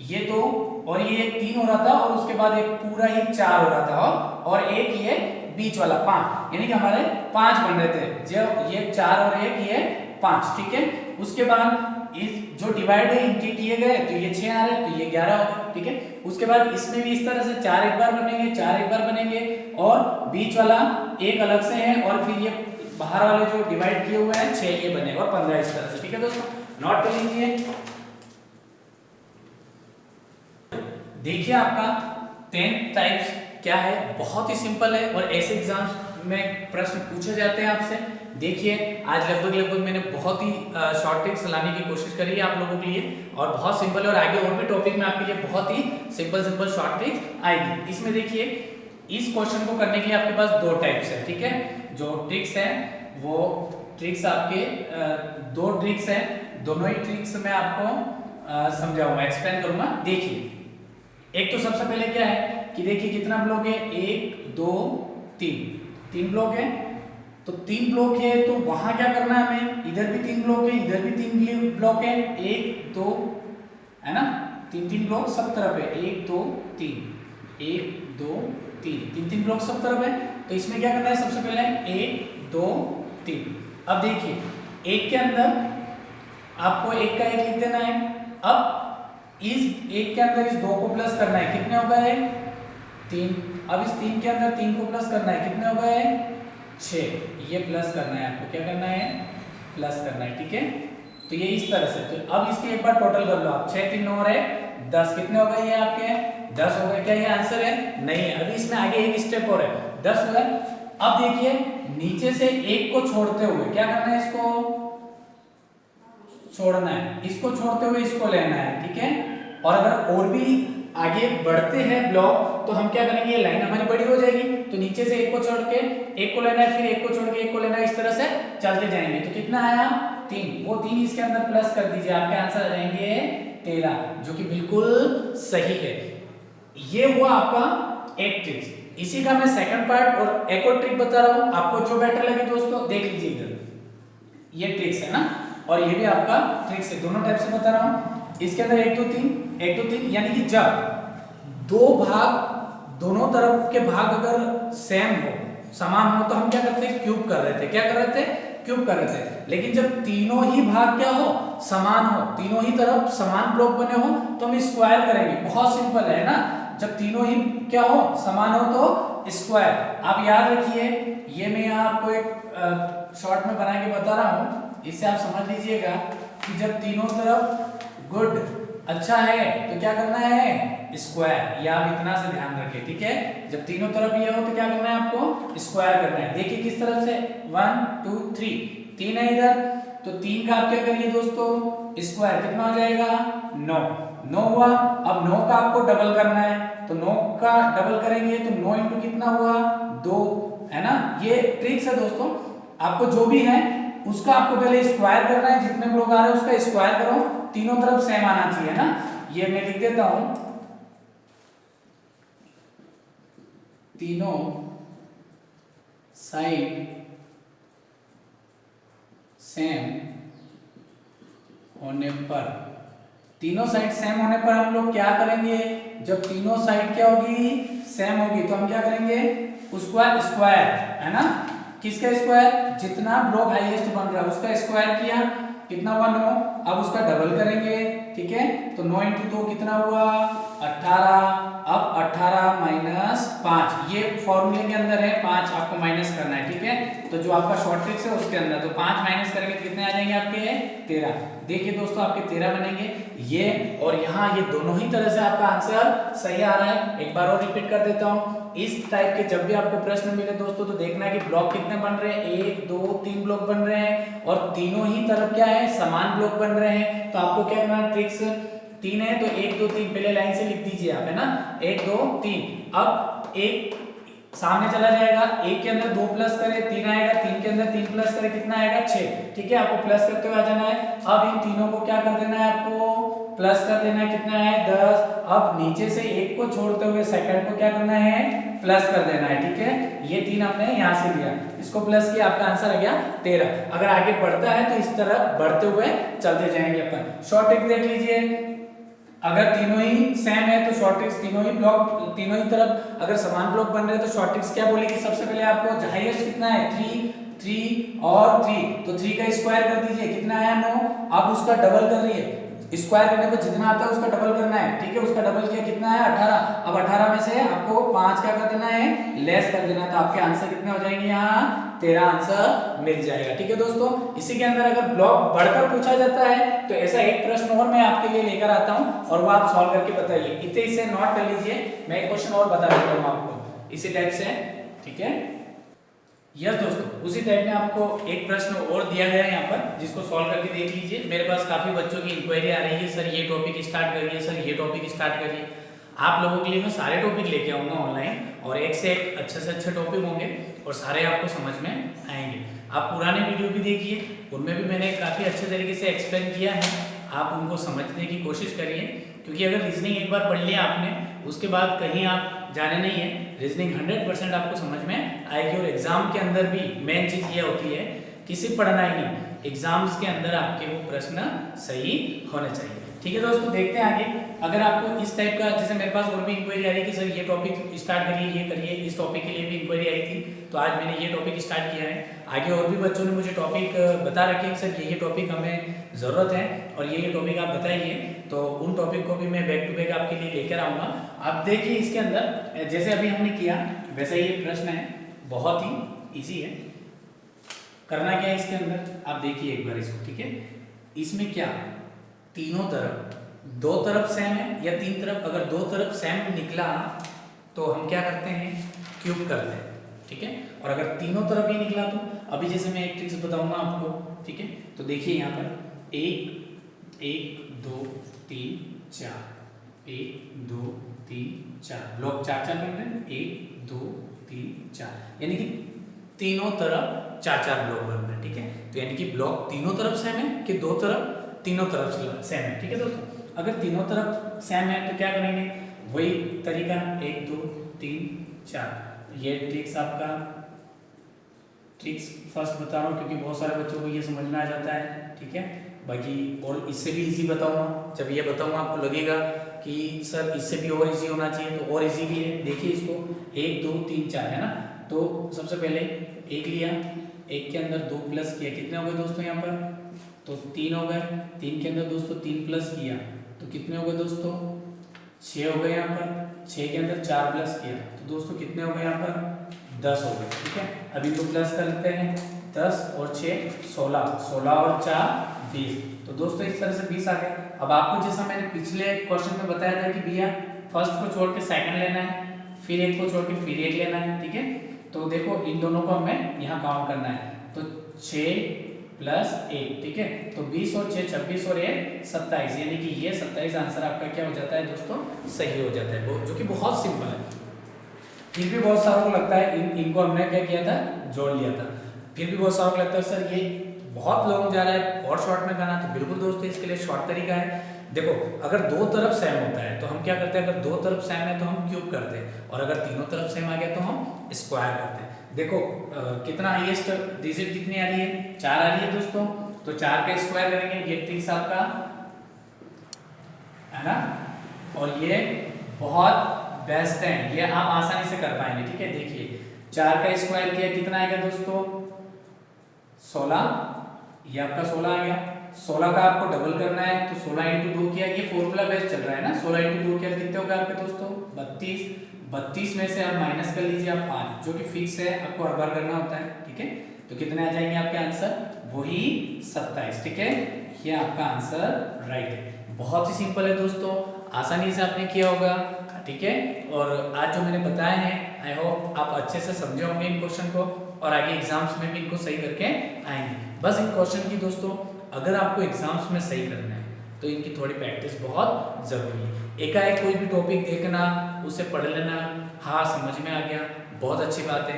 ये 2 और ये 3 हो रहा था और उसके बाद एक पूरा ही 4 हो रहा था और एक ये बीच वाला 5, यानी कि हमारे 5 बन रहे थे। जब ये 4 और एक ये 5, ठीक है। उसके बाद इस जो डिवाइड है इनके किए गए तो ये 6 आ रहे हैं, तो ये 11 हो गए, ठीक है। उसके बाद इसमें भी इस तरह से 4 एक बार बनेंगे, 4 एक बार बनेंगे और बीच वाला एक अलग से है और फिर ये बाहर वाले जो डिवाइड किए हुए हैं 6 ये बनेगा और 15 इस तरह से, ठीक है दोस्तों। नोट कर लीजिए। देखिए आपका 10 टाइप्स क्या है, बहुत ही सिंपल है और ऐसे एग्जाम्स में प्रश्न पूछे जाते हैं आपसे। देखिए आज लगभग मैंने बहुत ही शॉर्ट ट्रिक्स लाने की कोशिश करी है आप लोगों के लिए और बहुत सिंपल है, और आगे और भी टॉपिक में आपके लिए बहुत ही सिंपल शॉर्ट ट्रिक्स आएगी। इसमें देखिए इस क्वेश्चन को करने के लिए आपके पास 2 टाइप्स है, ठीक है। जो ट्रिक्स है वो ट्रिक्स आपके 2 ट्रिक्स है, दोनों ही ट्रिक्स मैं आपको समझाऊंगा, एक्सप्लेन करूंगा। देखिए एक तो सबसे पहले क्या है कि देखिए कितना ब्लॉक है, 1 2 3 ब्लॉक है। तो 3 ब्लॉक है तो वहां क्या करना है हमें, इधर भी 3 ब्लॉक है, इधर भी 3 ब्लॉक है, 1 2 है ना, 3 ब्लॉक सब तरफ है, 1 2 3 1 2 3 ब्लॉक सब तरफ है। तो इसमें क्या करना है, सबसे पहले 1 2 3। अब देखिए एक के अंदर आपको एक का एक लिख देना है। अब इस एक के अंदर इस 2 को प्लस करना है, कितने हो गए 3। अब इस 3 के अंदर 3 को प्लस करना है, कितने हो गए 6। ये प्लस करना है, आपको क्या करना है प्लस करना है, ठीक है। तो ये इस तरह से, तो अब इसकी एक बार टोटल कर लो आप, 6 3 9 और 10, कितने हो गए ये आपके 10 हो गए। क्या ये आंसर है, नहीं है। अभी इसमें आगे एक स्टेप और है, 10 हो गए। अब देखिए नीचे से एक को छोड़ते हुए क्या करना है, इसको छोड़ना है, इसको छोड़ते हुए इसको लेना है, ठीक है। और अगर और भी आगे बढ़ते हैं ब्लॉक तो हम क्या करेंगे, ये लाइन हमारी बड़ी हो जाएगी, तो नीचे से एक को छोड़ के एक को लेना है, फिर एक को छोड़ के एक को लेना है, इस तरह से चलते जाएंगे। तो कितना आया 3, वो 3 इसके अंदर प्लस कर दीजिए, आपके आंसर आ जाएंगे 13, जो कि बिल्कुल सही है। ये हुआ आपका एक ट्रिक्स। इसी का मैं सेकंड पार्ट और एक और ट्रिक बता रहा हूँ, आपको जो बेटर लगे दोस्तों देख लीजिए इधर, ये ट्रिक्स है ना, और ये भी आपका ट्रिक्स है, दोनों टाइप से बता रहा हूँ। इसके अंदर 1 2 3 यानी कि जब दो भाग, दोनों तरफ के भाग अगर सेम हो, समान हो, तो हम क्या करते हैं, क्यूब कर रहे थे, क्या कर रहे थे, क्यूब कर रहे थे। लेकिन जब तीनों ही भाग क्या हो, समान हो, तीनों ही तरफ समान ब्लॉक बने हो, तो हम स्क्वायर करेंगे। बहुत सिंपल है ना, जब तीनों ही क्या हो, समान हो तो स्क्वायर। आप याद रखिए, ये मैं आपको एक शॉर्ट में बना के बता रहा हूँ, इससे आप समझ लीजिएगा कि जब तीनों तरफ गुड अच्छा है तो क्या करना है, स्क्वायर। ये आप इतना से ध्यान रखिए, ठीक है। जब तीनों तरफ ये हो तो क्या करना है, आपको स्क्वायर करना है। देखिए किस तरफ से, 1 2 3, 3 है इधर, तो 3 का आप क्या करिए दोस्तों, स्क्वायर, कितना हो जाएगा, 9। 9 हुआ। अब 9 का आपको डबल करना है, तो 9 का डबल करेंगे तो 9 इंटू कितना हुआ, 2, है ना। ये ट्रिक्स है दोस्तों, आपको जो भी है उसका आपको पहले स्क्वायर करना है, जितने लोग आ रहे हैं उसका स्क्वायर करो, तीनों तरफ सेम आना चाहिए ना। ये मैं लिख देता हूं, तीनों साइड सेम होने पर, तीनों साइड सेम होने पर हम लोग क्या करेंगे, जब तीनों साइड क्या होगी, सेम होगी, तो हम क्या करेंगे, उसका स्क्वायर, है ना। किसका स्क्वायर, जितना ब्लॉक हाईएस्ट बन रहा है उसका स्क्वायर किया, कितना हुआ, 9। अब उसका डबल करेंगे, ठीक है, तो 9 इंटू 2 कितना हुआ, 18। अब 18 माइनस 5, ये फॉर्मूले के अंदर है, 5 आपको माइनस करना है, ठीक है। तो जो आपका शॉर्ट ट्रिक्स है उसके अंदर, तो 5 माइनस करेंगे तो कितने आ जाएंगे आपके, 13। देखिए दोस्तों आपके 13 बनेंगे ये, और यहाँ ये दोनों ही तरह से आपका आंसर सही आ रहा है। एक बार और रिपीट कर देता हूँ, इस टाइप के जब भी आपको प्रश्न मिले दोस्तों, तो देखना है कि ब्लॉक कितने बन रहे हैं, 1 2 3 ब्लॉक बन रहे हैं, और तीनों ही तरफ क्या है, समान ब्लॉक बन रहे हैं। तो आपको क्या करना है, ट्रिक्स 3 है तो 1 2 3 पहले लाइन से लिख दीजिए आप, है ना, 1 2 3। अब एक सामने चला जाएगा, 1 के अंदर 2 प्लस करे 3 आएगा, 3 के अंदर 3 प्लस करे कितना आएगा, 6, ठीक है। आपको प्लस करते हुए आ जाना है। अब इन तीनों को क्या कर देना है, आपको प्लस कर देना है, कितना है, 10। अब नीचे से 1 को छोड़ते हुए सेकंड को क्या करना है, प्लस कर देना है, ठीक है। ये 3 हमने यहाँ से लिया, इसको प्लस किया, आपका आंसर आ गया 13। अगर आगे बढ़ता है तो इस तरह बढ़ते हुए चलते जाएंगे अपन। शॉर्ट ट्रिक देख लीजिए, अगर तीनों ही सेम है तो शॉर्ट ट्रिक्स, तीनों ही ब्लॉक, तीनों ही तरफ अगर समान ब्लॉक बन रहे हैं तो शॉर्ट ट्रिक्स क्या बोलेगी, सबसे पहले आपको हाईएस्ट कितना है, 3 और 3, तो 3 का स्क्वायर कर दीजिए, कितना आया, 9। अब उसका डबल कर रही है, स्क्वायर करने पर जितना आता है उसका डबल करना है, ठीक है। उसका डबल किया, कितना है, 18। अब 18 में से आपको 5 क्या कर देना है, लेस कर देना है, तो आपके आंसर कितने हो जाएंगे, यहाँ 13 आंसर मिल जाएगा, ठीक है दोस्तों। इसी के अंदर अगर ब्लॉक बढ़कर पूछा जाता है तो ऐसा एक प्रश्न और मैं आपके लिए लेकर आता हूँ, और वो आप सॉल्व करके बताइए। इतने इसे नोट कर लीजिए, मैं एक क्वेश्चन और बता देता हूँ आपको इसी टाइप से, ठीक है। यस दोस्तों, उसी टाइप में आपको एक प्रश्न और दिया गया है यहाँ पर, जिसको सॉल्व करके देख लीजिए। मेरे पास काफी बच्चों की इंक्वायरी आ रही है, सर ये टॉपिक स्टार्ट करिए, सर ये टॉपिक स्टार्ट करिए। आप लोगों के लिए मैं सारे टॉपिक लेके आऊँगा ऑनलाइन, और एक से एक अच्छे से अच्छे टॉपिक होंगे और सारे आपको समझ में आएंगे। आप पुराने वीडियो भी देखिए, उनमें भी मैंने काफ़ी अच्छे तरीके से एक्सप्लेन किया है, आप उनको समझने की कोशिश करिए। क्योंकि अगर रीजनिंग एक बार पढ़ लिया आपने, उसके बाद कहीं आप जाने नहीं है, रीजनिंग 100% आपको समझ में आएगी। और एग्जाम के अंदर भी मेन चीज़ ये होती है कि सिर्फ पढ़ना ही नहीं, एग्जाम्स के अंदर आपके वो प्रश्न सही होने चाहिए, ठीक है दोस्तों। देखते हैं आगे, अगर आपको इस टाइप का, जैसे मेरे पास और भी इंक्वायरी आ रही है कि सर ये टॉपिक स्टार्ट करिए, ये करिए, इस टॉपिक के लिए भी इंक्वायरी आई थी, तो आज मैंने ये टॉपिक स्टार्ट किया है। आगे और भी बच्चों ने मुझे टॉपिक बता रखे हैं, सर ये टॉपिक हमें ज़रूरत है और ये टॉपिक आप बताइए, तो उन टॉपिक को भी मैं बैक टू बैक आपके लिए लेकर आऊँगा। आप देखिए इसके अंदर जैसे अभी हमने किया वैसा ये प्रश्न है, बहुत ही ईजी है। करना क्या है इसके अंदर, आप देखिए एक बार इसको, ठीक है। इसमें क्या, तीनों तरफ, दो तरफ सेम है या तीन तरफ, अगर दो तरफ सेम निकला तो हम क्या करते हैं, क्यूब करते हैं, ठीक है। और अगर तीनों तरफ ही निकला तो अभी जैसे मैं एक ट्रिक्स बताऊंगा आपको, ठीक है। तो देखिए यहाँ पर 1 2 3 4, 1 2 3 4 ब्लॉक 4 बन रहे हैं, 1 2 3 4, यानी कि तीनों तरफ 4 ब्लॉक बन रहे हैं, ठीक है। तो यानी कि ब्लॉक तीनों तरफ सेम है कि दो तरफ, तीनों तरफ सेम है, ठीक है दोस्तों। अगर तीनों तरफ सेम है तो क्या करेंगे, वही तरीका 1 2 3 4। ये ट्रिक्स आपका ट्रिक्स फर्स्ट बता रहा हूँ क्योंकि बहुत सारे बच्चों को ये समझ में आ जाता है, ठीक है। बाकी और इससे भी इजी बताऊंगा, जब ये बताऊंगा आपको लगेगा कि सर इससे भी और इजी होना चाहिए, तो और इजी भी है। देखिए इसको 1 2 3 4 है ना, तो सबसे पहले 1 लिया, 1 के अंदर 2 प्लस किया, कितने हो गए दोस्तों यहाँ पर, तो 3 हो गए। 3 के अंदर दोस्तों 3 प्लस किया तो कितने हो गए दोस्तों, 6 हो गए यहाँ पर। 6 के अंदर 4 प्लस किया तो दोस्तों कितने हो गए यहाँ पर, 10 हो गए, ठीक है। अभी तो प्लस कर लेते हैं, 10 और 6 16, 16 और 4 20, तो दोस्तों इस तरह से 20 आ गया। अब आपको जैसा मैंने पिछले क्वेश्चन में बताया था कि भैया फर्स्ट को छोड़ के सेकंड लेना है, फिर एक को छोड़ के फिर एक लेना है, ठीक है। तो देखो इन दोनों को हमें यहाँ काउंट करना है, तो 6 प्लस 1, ठीक है। तो 20 और 6 26 और 1 27, यानी कि ये 27 आंसर आपका क्या हो जाता है दोस्तों, सही हो जाता है, जो कि बहुत सिंपल है। फिर भी बहुत सारों को लगता है इनको हमने क्या किया था, जोड़ लिया था। फिर भी बहुत सारों को लगता है सर ये बहुत लॉन्ग जा रहा है और शॉर्ट में करना, तो बिल्कुल दोस्तों इसके लिए शॉर्ट तरीका है। देखो अगर दो तरफ सेम होता है तो हम क्या करते हैं, अगर दो तरफ सेम है तो हम क्यूब करते हैं, और अगर तीनों तरफ सेम आ गया तो हम स्क्वायर करते हैं। देखो कितना हाईएस्ट डिजिट कितनी आ रही है, 4 आ रही है दोस्तों, तो 4 का स्क्वायर करेंगे, ये 30 आपका है ना, और ये बहुत बेस्ट है, ये आप आसानी से कर पाएंगे, ठीक है। देखिए 4 का स्क्वायर किया कितना आएगा दोस्तों, 16, ये आपका 16 आ गया। 16 का आपको डबल करना है तो 16 × 2 किया, ये फॉर्मूला बेस्ड चल रहा है ना, 16 × 2 किया कितने हो गए आपके दोस्तों, 32। 32 में से आप माइनस कर लीजिए आप 5, जो कि फिक्स है, आपको हर बार करना होता है, ठीक है। तो कितने आ जाएंगे आपके आंसर, वही 27, ठीक है। ये आपका आंसर राइट है। बहुत ही सिंपल है दोस्तों, आसानी से आपने किया होगा, ठीक है। और आज जो मैंने बताया है आई होप आप अच्छे से समझे होंगे इन क्वेश्चन को, और आगे एग्जाम्स में भी इनको सही करके आएंगे। बस इन क्वेश्चन की दोस्तों अगर आपको एग्जाम्स में सही करना है तो इनकी थोड़ी प्रैक्टिस बहुत ज़रूरी है। एकाएक कोई भी टॉपिक देखना, उसे पढ़ लेना, हाँ समझ में आ गया, बहुत अच्छी बात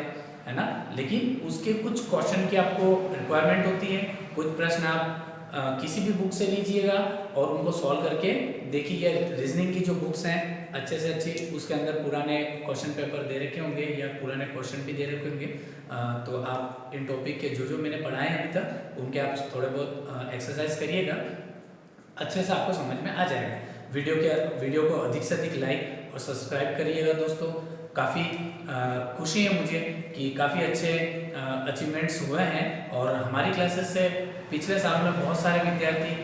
है ना, लेकिन उसके कुछ क्वेश्चन की आपको रिक्वायरमेंट होती है। कुछ प्रश्न आप किसी भी बुक से लीजिएगा और उनको सॉल्व करके देखिए। रीजनिंग की जो बुक्स हैं अच्छे से अच्छी, उसके अंदर पुराने क्वेश्चन पेपर दे रखे होंगे या पुराने क्वेश्चन भी दे रखे होंगे, तो आप इन टॉपिक के जो मैंने पढ़ाए हैं अभी तक उनके आप थोड़े बहुत एक्सरसाइज करिएगा, अच्छे से आपको समझ में आ जाएगा। वीडियो को अधिक से अधिक लाइक और सब्सक्राइब करिएगा दोस्तों। काफ़ी खुशी है मुझे कि काफ़ी अच्छे अचीवमेंट्स हुए हैं, और हमारी क्लासेस से पिछले साल में बहुत सारे विद्यार्थी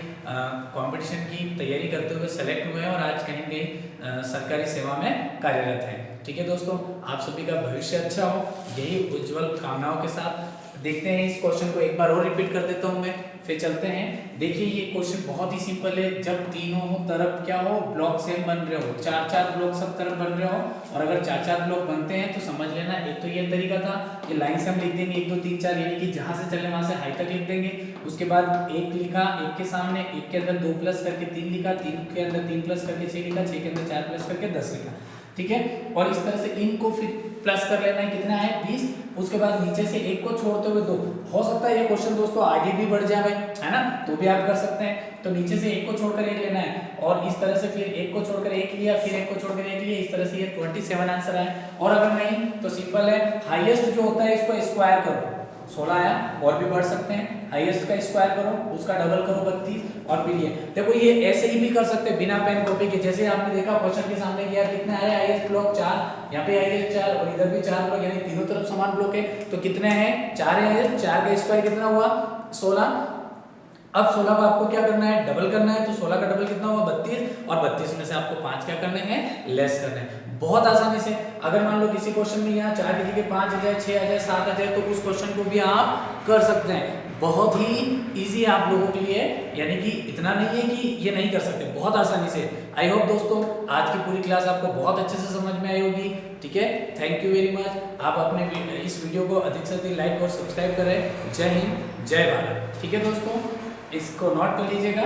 कंपटीशन की तैयारी करते हुए सेलेक्ट हुए हैं और आज कहीं कहीं सरकारी सेवा में कार्यरत हैं, ठीक है दोस्तों। आप सभी का भविष्य अच्छा हो, यही उज्जवल कामनाओं के साथ देखते हैं। इस क्वेश्चन को एक बार और रिपीट कर देता हूँ मैं, फिर चलते हैं। देखिए ये क्वेश्चन बहुत ही सिंपल है, जब तीनों तरफ क्या हो, ब्लॉक सेम बन रहे हो, 4-4 ब्लॉक सब तरफ बन रहे हो, और अगर 4-4 ब्लॉक बनते हैं तो समझ लेना एक तो ये तरीका था कि लाइन से हम लिख देंगे 1 2 3 4, यानी कि जहां से चले वहां से हाई तक लिख देंगे। उसके बाद 1 लिखा, 1 के सामने 1 के अंदर 2 प्लस करके 3 लिखा, 3 के अंदर 3 प्लस करके 6 लिखा, 6 के अंदर 4 प्लस करके 10 लिखा, ठीक है। और इस तरह से इनको फिर प्लस कर लेना है, कितना है 20। उसके बाद नीचे से 1 को छोड़ते हुए 2, हो सकता है ये क्वेश्चन दोस्तों आगे भी बढ़ जाए है ना, तो भी आप कर सकते हैं। तो नीचे से 1 को छोड़कर 1 लेना है, और इस तरह से फिर 1 को छोड़कर 1 लिया, फिर 1 को छोड़कर 1 लिया, इस तरह से ये 27 आंसर आए। और अगर नहीं तो सिंपल है, हाईएस्ट जो होता है इसको स्क्वायर करो, 16 आया, और भी बढ़ सकते हैं, हाईएस्ट का स्क्वायर करो, उसका डबल करो 32, और फिर ये देखो ये ऐसे ही भी कर सकते हैं बिना पेन कॉपी के। जैसे आपने देखा क्वेश्चन के सामने किया, कितना है हाईएस्ट ब्लॉक 4, यहाँ पे हाईएस्ट 4 और इधर भी 4 ब्लॉक, यानी तीनों तरफ समान ब्लॉक है, तो कितने हैं 4 है हाईएस्ट, 4 का स्क्वायर कितना हुआ 16। अब 16 को आपको क्या करना है, डबल करना है, तो 16 का डबल कितना हुआ 32, और 32 में से आपको 5 क्या करने हैं, लेस करने हैं। बहुत आसानी से, अगर मान लो किसी क्वेश्चन में यहाँ 4 की जगह 5 आ जाए, 6 आ जाए, 7 आ जाए, तो उस क्वेश्चन को भी आप कर सकते हैं। बहुत ही इजी है आप लोगों के लिए, यानी कि इतना नहीं है कि ये नहीं कर सकते, बहुत आसानी से। आई होप दोस्तों आज की पूरी क्लास आपको बहुत अच्छे से समझ में आई होगी, ठीक है। Thank you very much. आप अपने इस वीडियो को अधिक से अधिक लाइक और सब्सक्राइब करें। जय हिंद, जय भारत, ठीक है दोस्तों, इसको नोट कर लीजिएगा।